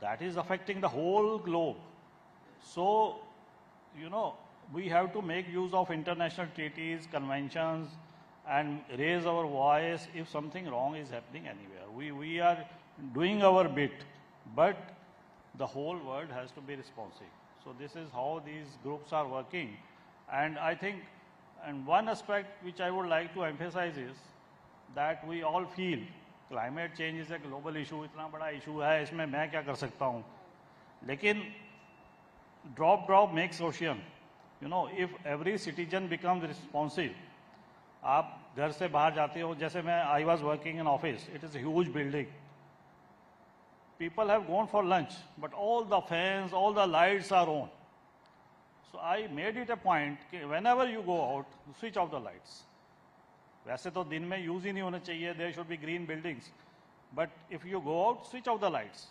That is affecting the whole globe. So, we have to make use of international treaties, conventions, and raise our voice if something wrong is happening anywhere. We are doing our bit, but the whole world has to be responsive. So this is how these groups are working. And I think, and one aspect which I would like to emphasize is that we all feel climate change is a global issue, इतना बड़ा issue है, इसमें मैं क्या कर सकता हूँ? लेकिन drop makes ocean. If every citizen becomes responsive, आप घर से बाहर जाते हो, जैसे I was working in office, it is a huge building. People have gone for lunch, but all the fans, all the lights are on. So I made it a point, whenever you go out, switch off the lights. वैसे तो दिन में use ही नहीं होने चाहिए, there should be green buildings. But if you go out, switch off the lights.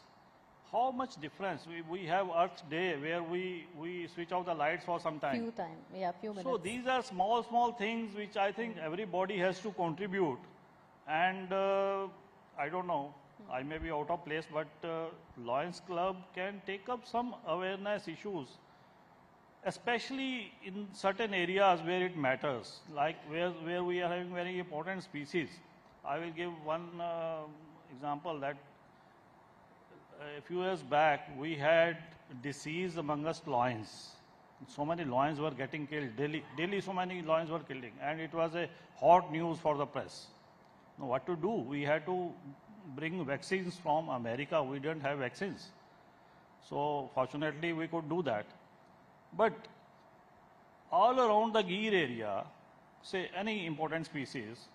How much difference? We have Earth Day where we switch off the lights for some time. Few time, yeah, few minutes. So these are small things which I think everybody has to contribute. And I don't know, I may be out of place, but Lions Club can take up some awareness issues, especially in certain areas where it matters, like where we are having very important species. I will give one example that a few years back we had disease amongst lions. So many lions were getting killed. Daily so many lions were killing, and it was a hot news for the press. Now what to do? We had to bring vaccines from America. We didn't have vaccines. So fortunately we could do that. But all around the Gir area, say any important species,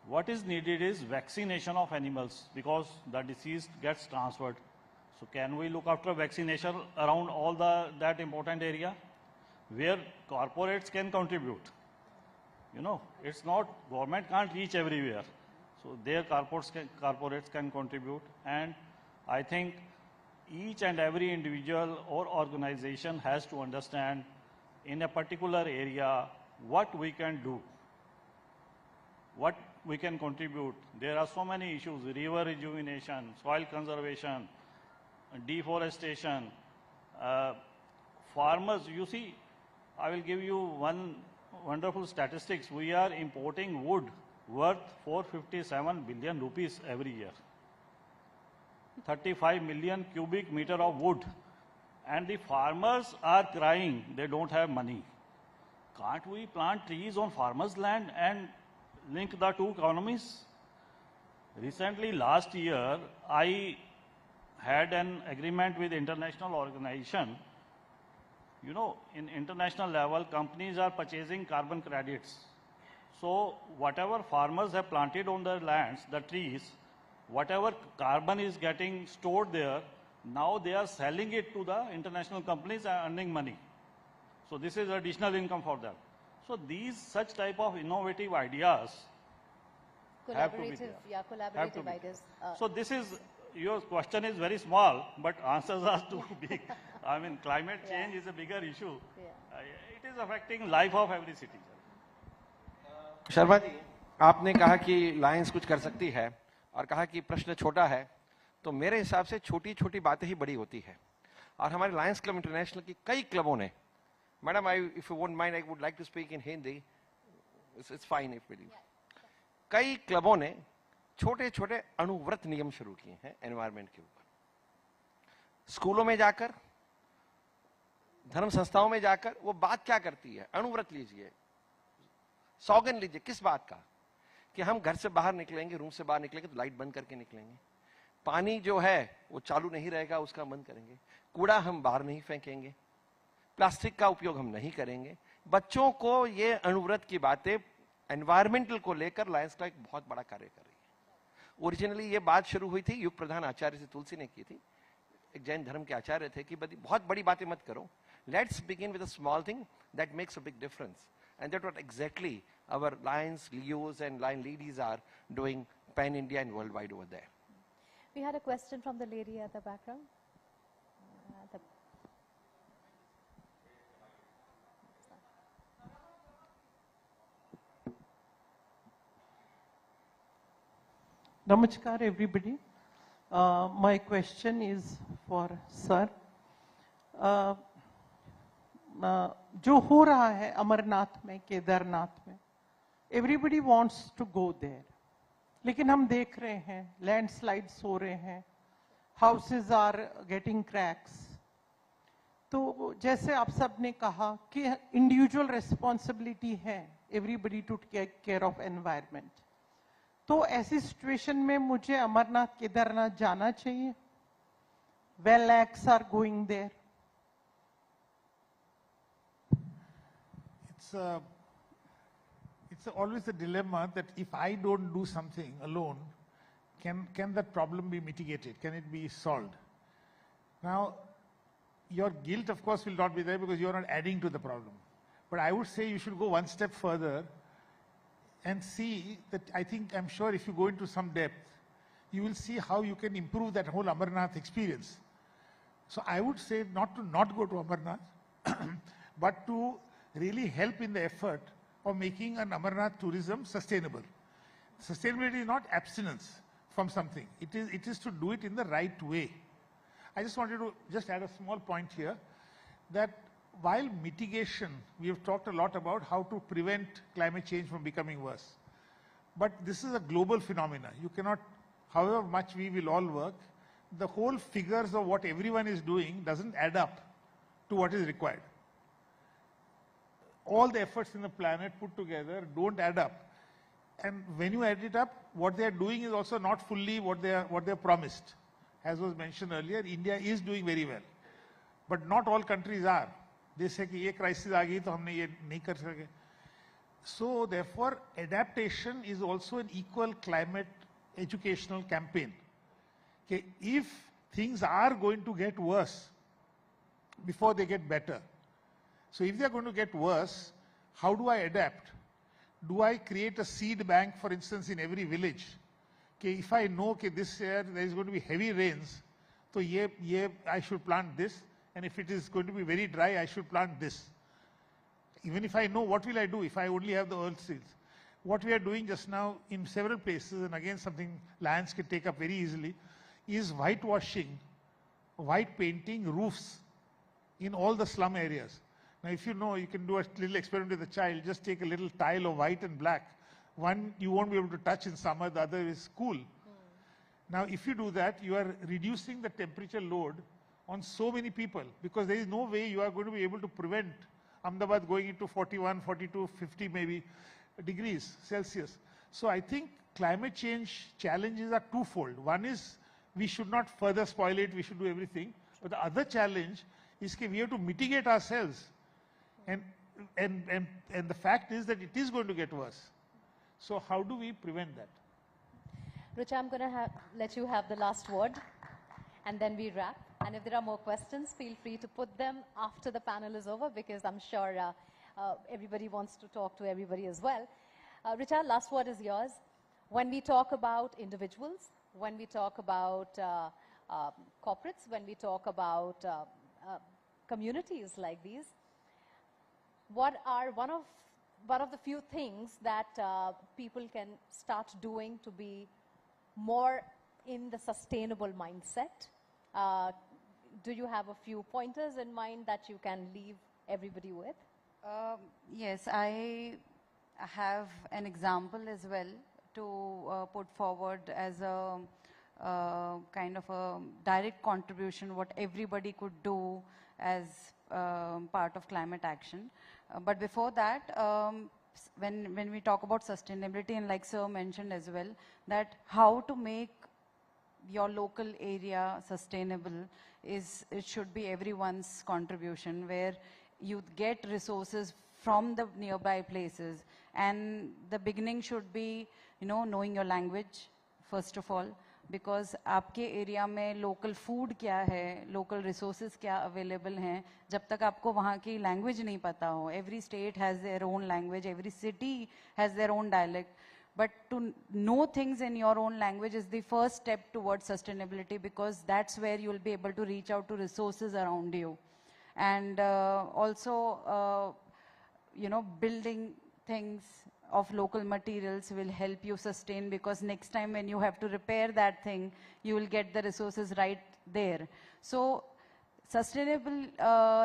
what is needed is vaccination of animals because the disease gets transferred. So can we look after vaccination around all that important area where corporates can contribute? You know, it's not, government can't reach everywhere. So their corporates can contribute, and I think each and every individual or organization has to understand in a particular area what we can do, what we can contribute. There are so many issues: river rejuvenation, soil conservation, deforestation, farmers. You see, I will give you one wonderful statistics. We are importing wood worth 457 billion rupees every year. 35 million cubic meter of wood. And the farmers are crying, they don't have money. Can't we plant trees on farmers' land and link the two economies? Recently, last year, I had an agreement with international organization. You know, in international level, companies are purchasing carbon credits. So whatever farmers have planted on their lands, the trees, whatever carbon is getting stored there, now they are selling it to the international companies and earning money. So this is additional income for them. So these such type of innovative ideas have to be there. Yeah, collaborative ideas. So this is, your question is very small, but answers are too big. I mean, climate change is a bigger issue. It is affecting life of every citizen. Sharma ji, आपने कहा कि Lions कुछ कर सकती है और कहा कि प्रश्न छोटा है, तो मेरे हिसाब से छोटी छोटी बातें ही बड़ी होती है। और हमारे लायंस क्लब इंटरनेशनल की कई क्लबों ने, madam, if you won't mind, I would like to speak in Hindi, it's fine if you, कई क्लबों ने छोटे छोटे अणुव्रत नियम शुरू किए हैं एनवायरमेंट के ऊपर। स्कूलों में जाकर, धर्म संस्थाओं में जाकर वो बात क्या करती है, अणुव्रत लीजिए, सौगन लीजिए। किस बात का? कि हम घर से बाहर निकलेंगे, रूम से बाहर निकलेंगे तो लाइट बंद करके निकलेंगे, पानी जो है वो चालू नहीं रहेगा, उसका बंद करेंगे, कूड़ा हम बाहर नहीं फेंकेंगे, प्लास्टिक का उपयोग हम नहीं करेंगे। बच्चों को ये अणुव्रत की बातें एनवायरमेंटल को लेकर लायंस क्लब एक बहुत बड़ा कार्य कर रही है। ओरिजिनली ये बात शुरू हुई थी युग प्रधान आचार्य से तुलसी ने की थी, एक जैन धर्म के आचार्य थे, कि बहुत बड़ी बातें मत करो, let's begin with a small thing that makes a big difference. And that's what exactly our Lions, Leos and Lion ladies are doing pan-India and worldwide over there. We had a question from the lady at the background. Namaskar everybody. My question is for sir. जो हो रहा है अमरनाथ में, केदारनाथ में, everybody wants to go there, लेकिन हम देख रहे हैं लैंडस्लाइड्स हो रहे हैं, हाउसेस आर गेटिंग क्रैक्स। तो जैसे आप सब ने कहा कि इंडिविजुअल रिस्पॉन्सिबिलिटी है everybody to take care of environment, तो ऐसी सिचुएशन में मुझे अमरनाथ केदारनाथ जाना चाहिए? Well lakhs are going there. It's always a dilemma that if I don't do something alone, can that problem be mitigated? Can it be solved? Now, your guilt, of course, will not be there because you're not adding to the problem. But I would say you should go one step further. and see that, I'm sure if you go into some depth, you will see how you can improve that whole Amarnath experience. So I would say not to not go to Amarnath, but to really help in the effort of making an Amarnath tourism sustainable. Sustainability is not abstinence from something. It is to do it in the right way. I just wanted to just add a small point here, that while mitigation, we have talked a lot about how to prevent climate change from becoming worse. But this is a global phenomenon. You cannot, however much we will all work, the whole figures of what everyone is doing doesn't add up to what is required. All the efforts in the planet put together don't add up. And when you add it up, what they are doing is also not fully what they are promised. As was mentioned earlier, India is doing very well. But not all countries are. They say कि ये crisis आ गई तो हमने ये नहीं कर सके. So therefore, adaptation is also an equal climate educational campaign. Okay, if things are going to get worse before they get better, so if they are going to get worse, how do I adapt? Do I create a seed bank, for instance, in every village? Okay, if I know that this year there is going to be heavy rains, so I should plant this, and if it is going to be very dry, I should plant this. Even if I know, what will I do if I only have the earth seeds? What we are doing just now in several places, and again something Lions can take up very easily, is whitewashing, white painting roofs in all the slum areas. Now if you know, you can do a little experiment with a child, just take a little tile of white and black. One you won't be able to touch in summer, the other is cool. Now if you do that, you are reducing the temperature load on so many people, because there is no way you are going to be able to prevent Ahmedabad going into 41, 42, 50 maybe degrees Celsius. So I think climate change challenges are twofold. One is we should not further spoil it, we should do everything. But the other challenge is that we have to mitigate ourselves. And the fact is that it is going to get worse. So how do we prevent that? Richa, I'm going to let you have the last word, and then we wrap. And if there are more questions, feel free to put them after the panel is over, because I'm sure everybody wants to talk to everybody as well. Richa, last word is yours. When we talk about individuals, when we talk about corporates, when we talk about communities like these, what are one of the few things that people can start doing to be more in the sustainable mindset? Do you have a few pointers in mind that you can leave everybody with? Yes, I have an example as well to put forward as a kind of a direct contribution what everybody could do as part of climate action. But before that, when we talk about sustainability, and like Sir mentioned as well, that how to make your local area sustainable it should be everyone's contribution, where you get resources from the nearby places. And the beginning should be, knowing your language, first of all, because आपके area में local food क्या है, local resources क्या available हैं, जब तक आपको वहाँ की language नहीं पता हो. Every state has their own language, every city has their own dialect. But to know things in your own language is the first step towards sustainability, because that's where you'll be able to reach out to resources around you. And also, building things of local materials will help you sustain, because next time when you have to repair that thing, you will get the resources right there. So sustainable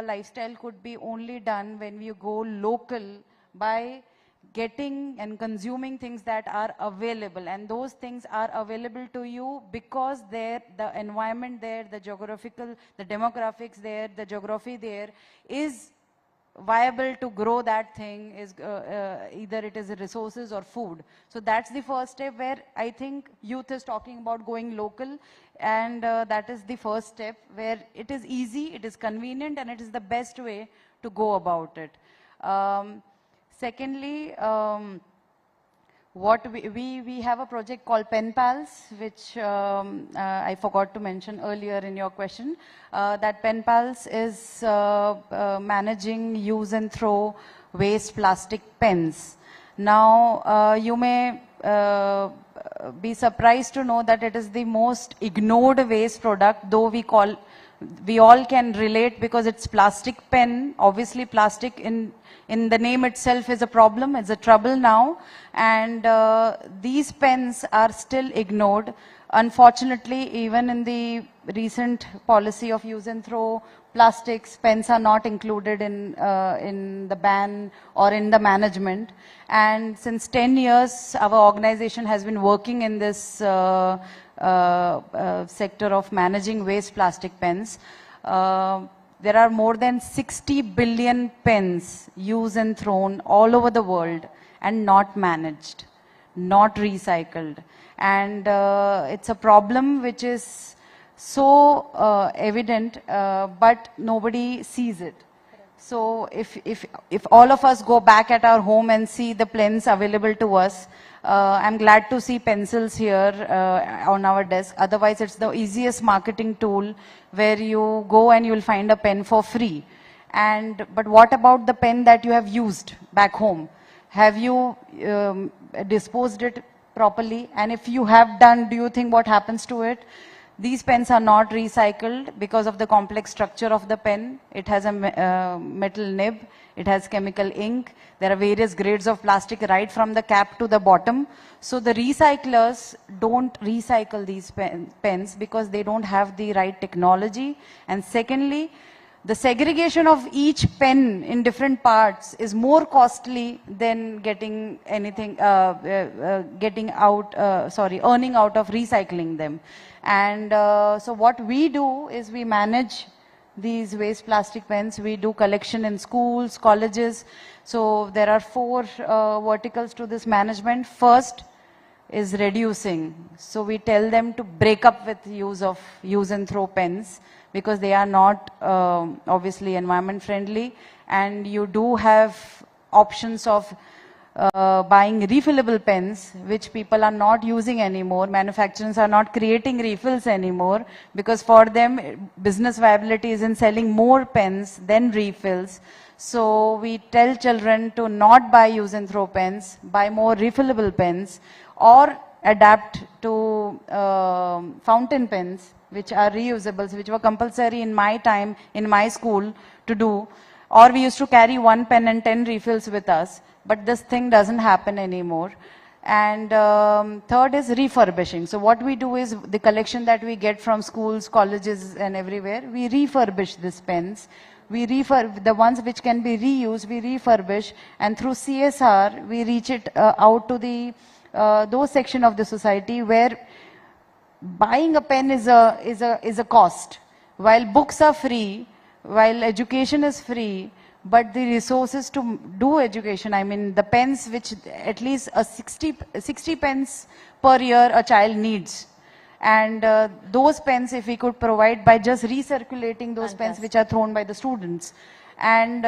lifestyle could be only done when you go local by getting and consuming things that are available, and those things are available to you because the environment there, the demographics there, the geography there is viable to grow that thing, is either it is resources or food. So that's the first step, where I think youth is talking about going local, and that is the first step, where it is easy, it is convenient, and it is the best way to go about it. Secondly, what we have a project called Pen Pals, which I forgot to mention earlier in your question. That Pen Pals is managing use and throw waste plastic pens. Now, you may be surprised to know that it is the most ignored waste product, though we all can relate because it's plastic pen. Obviously, plastic in the name itself is a problem, it's a trouble now. And these pens are still ignored. Unfortunately, even in the recent policy of use and throw plastics, pens are not included in the ban or in the management. And since 10 years, our organization has been working in this sector of managing waste plastic pens. There are more than 60 billion pens used and thrown all over the world and not managed, not recycled. And it's a problem which is so evident, but nobody sees it. So if all of us go back at our home and see the pens available to us, I'm glad to see pencils here on our desk. Otherwise, it's the easiest marketing tool where you go and you'll find a pen for free. But what about the pen that you have used back home? Have you disposed it properly? And if you have done, do you think what happens to it? These pens are not recycled because of the complex structure of the pen. It has a metal nib, it has chemical ink, there are various grades of plastic right from the cap to the bottom. So the recyclers don't recycle these pens because they don't have the right technology. And secondly, the segregation of each pen in different parts is more costly than getting anything, earning out of recycling them. And so what we do is we manage these waste plastic pens. We do collection in schools, colleges. So there are 4 verticals to this management. First is reducing. So we tell them to break up with use and throw pens because they are not obviously environment friendly. And you do have options of buying refillable pens, which people are not using anymore. Manufacturers are not creating refills anymore because for them, business viability is in selling more pens than refills. So we tell children to not buy use and throw pens, buy more refillable pens, or adapt to fountain pens, which are reusables, which were compulsory in my time, in my school to do. Or we used to carry 1 pen and 10 refills with us. But this thing doesn't happen anymore. And third is refurbishing. So what we do is the collection that we get from schools, colleges and everywhere, we refurbish these pens. We the ones which can be reused, we refurbish, and through CSR, we reach it out to the those section of the society where buying a pen is a cost. While books are free, while education is free, but the resources to do education, I mean the pens which at least 60 pens per year a child needs. And those pens if we could provide by just recirculating those pens which are thrown by the students. And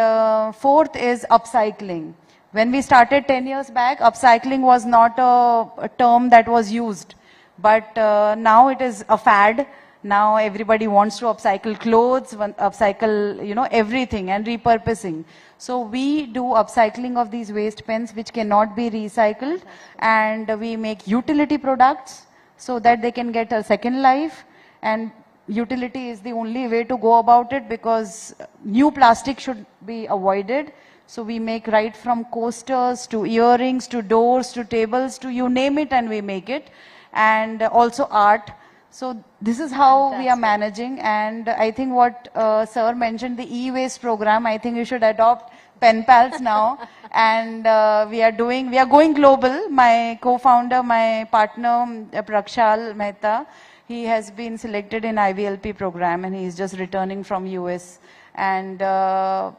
fourth is upcycling. When we started 10 years back, upcycling was not a term that was used. But now it is a fad. Now everybody wants to upcycle clothes, upcycle, everything and repurposing. So we do upcycling of these waste pens which cannot be recycled, and we make utility products so that they can get a second life. And utility is the only way to go about it because new plastic should be avoided. So we make right from coasters to earrings to doors to tables to you name it, and we make it. And also art. So this is how we are managing. And I think what sir mentioned, the e-waste program, I think we should adopt pen pals now. And we are going global. My co-founder, my partner Prakshal Mehta, he has been selected in IVLP program and he is just returning from US. And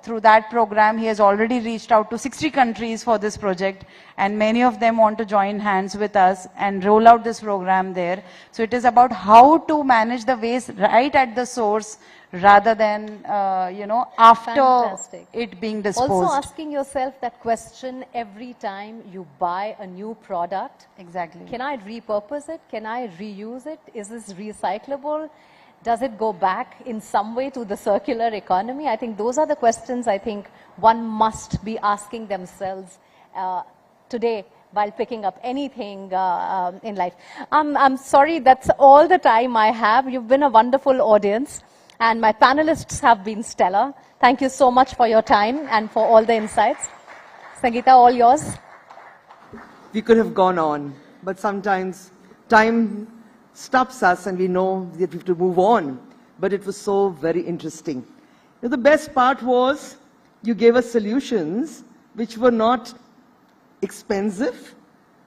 through that program, he has already reached out to 60 countries for this project. And many of them want to join hands with us and roll out this program there. So it is about how to manage the waste right at the source rather than, after it being disposed. Also asking yourself that question every time you buy a new product. Exactly. Can I repurpose it? Can I reuse it? Is this recyclable? Does it go back in some way to the circular economy? I think those are the questions I think one must be asking themselves today while picking up anything in life. I'm sorry, that's all the time I have. You've been a wonderful audience, and my panelists have been stellar. Thank you so much for your time and for all the insights. Sangeeta, all yours. We could have gone on, but sometimes time stops us and we know that we have to move on. But it was so very interesting. The best part was you gave us solutions which were not expensive,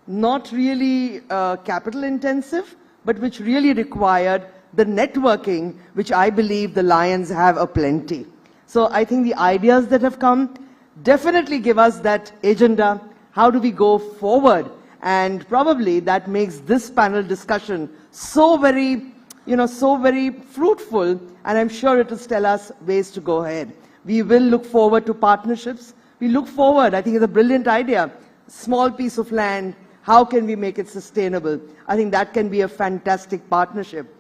not really capital intensive, but which really required the networking, which I believe the Lions have aplenty. So I think the ideas that have come definitely give us that agenda. How do we go forward? And probably that makes this panel discussion so very, so very fruitful, and I'm sure it will tell us ways to go ahead. We will look forward to partnerships. We look forward, I think it's a brilliant idea. Small piece of land, how can we make it sustainable? I think that can be a fantastic partnership.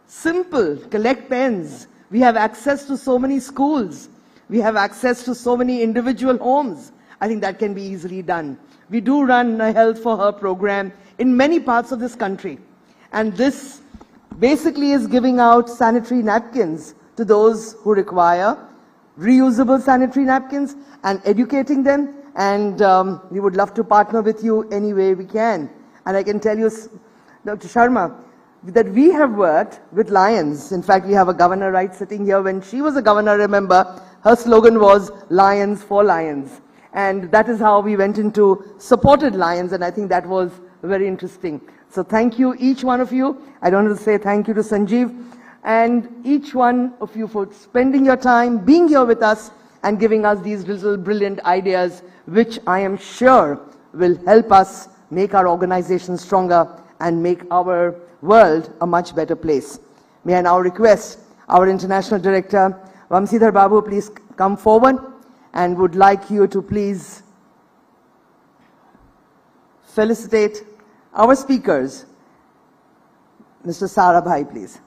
Simple, collect pens. We have access to so many schools. We have access to so many individual homes. I think that can be easily done. We do run a Health for Her program in many parts of this country. And this basically is giving out sanitary napkins to those who require reusable sanitary napkins and educating them. And we would love to partner with you any way we can. And I can tell you, Dr. Sharma, that we have worked with Lions. In fact, we have a governor right sitting here. When she was a governor, remember, her slogan was Lions for Lions. And that is how we went into supported Lions, and I think that was very interesting. So thank you, each one of you. I don't have to say thank you to Sanjeev, and each one of you for spending your time, being here with us, and giving us these little brilliant ideas, which I am sure will help us make our organization stronger and make our world a much better place. May I now request our International Director, Vamsidhar Babu, please come forward, and would like you to please felicitate our speakers. Mr. Sarabhai, please.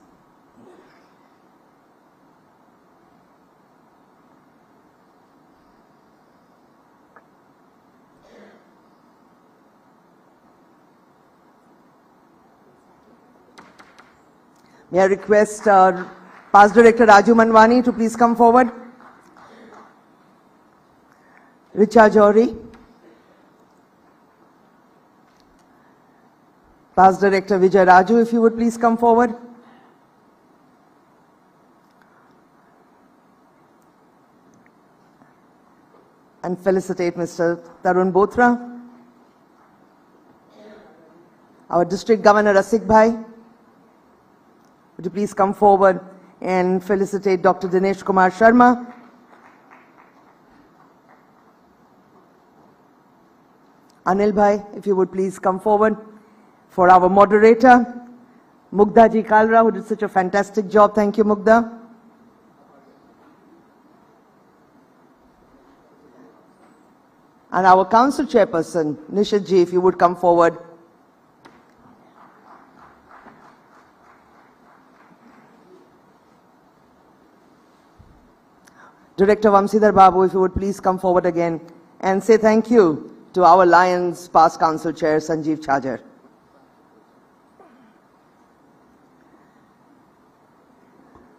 May I request Past Director Raju Manwani to please come forward. Richa Jory. Past Director Vijay Raju, if you would please come forward. And felicitate Mr. Tarun Bothra. Our District Governor Rasik Bhai, would you please come forward and felicitate Dr. Dinesh Kumar Sharma. Anil Bhai, if you would please come forward. For our moderator, Mugdha Ji Kalra, who did such a fantastic job. Thank you, Mugdha. And our council chairperson, Nishit Ji, if you would come forward. Director Vamsidhar Babu, if you would please come forward again and say thank you to our Lions past council chair, Sanjeev Chhajar.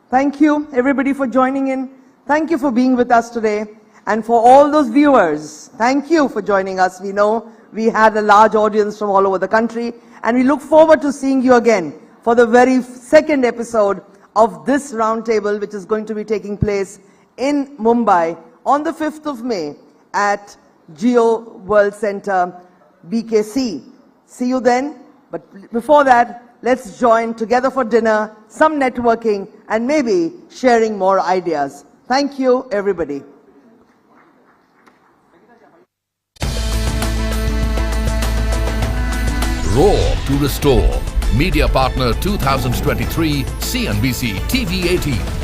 Thank you, everybody, for joining in. Thank you for being with us today. And for all those viewers, thank you for joining us. We know we had a large audience from all over the country, and we look forward to seeing you again for the very second episode of this roundtable, which is going to be taking place in Mumbai on the 5th of May at Geo World Center, BKC. See you then. But before that, let's join together for dinner, some networking, and maybe sharing more ideas. Thank you, everybody. Roar to Restore. Media Partner 2023 CNBC TV18.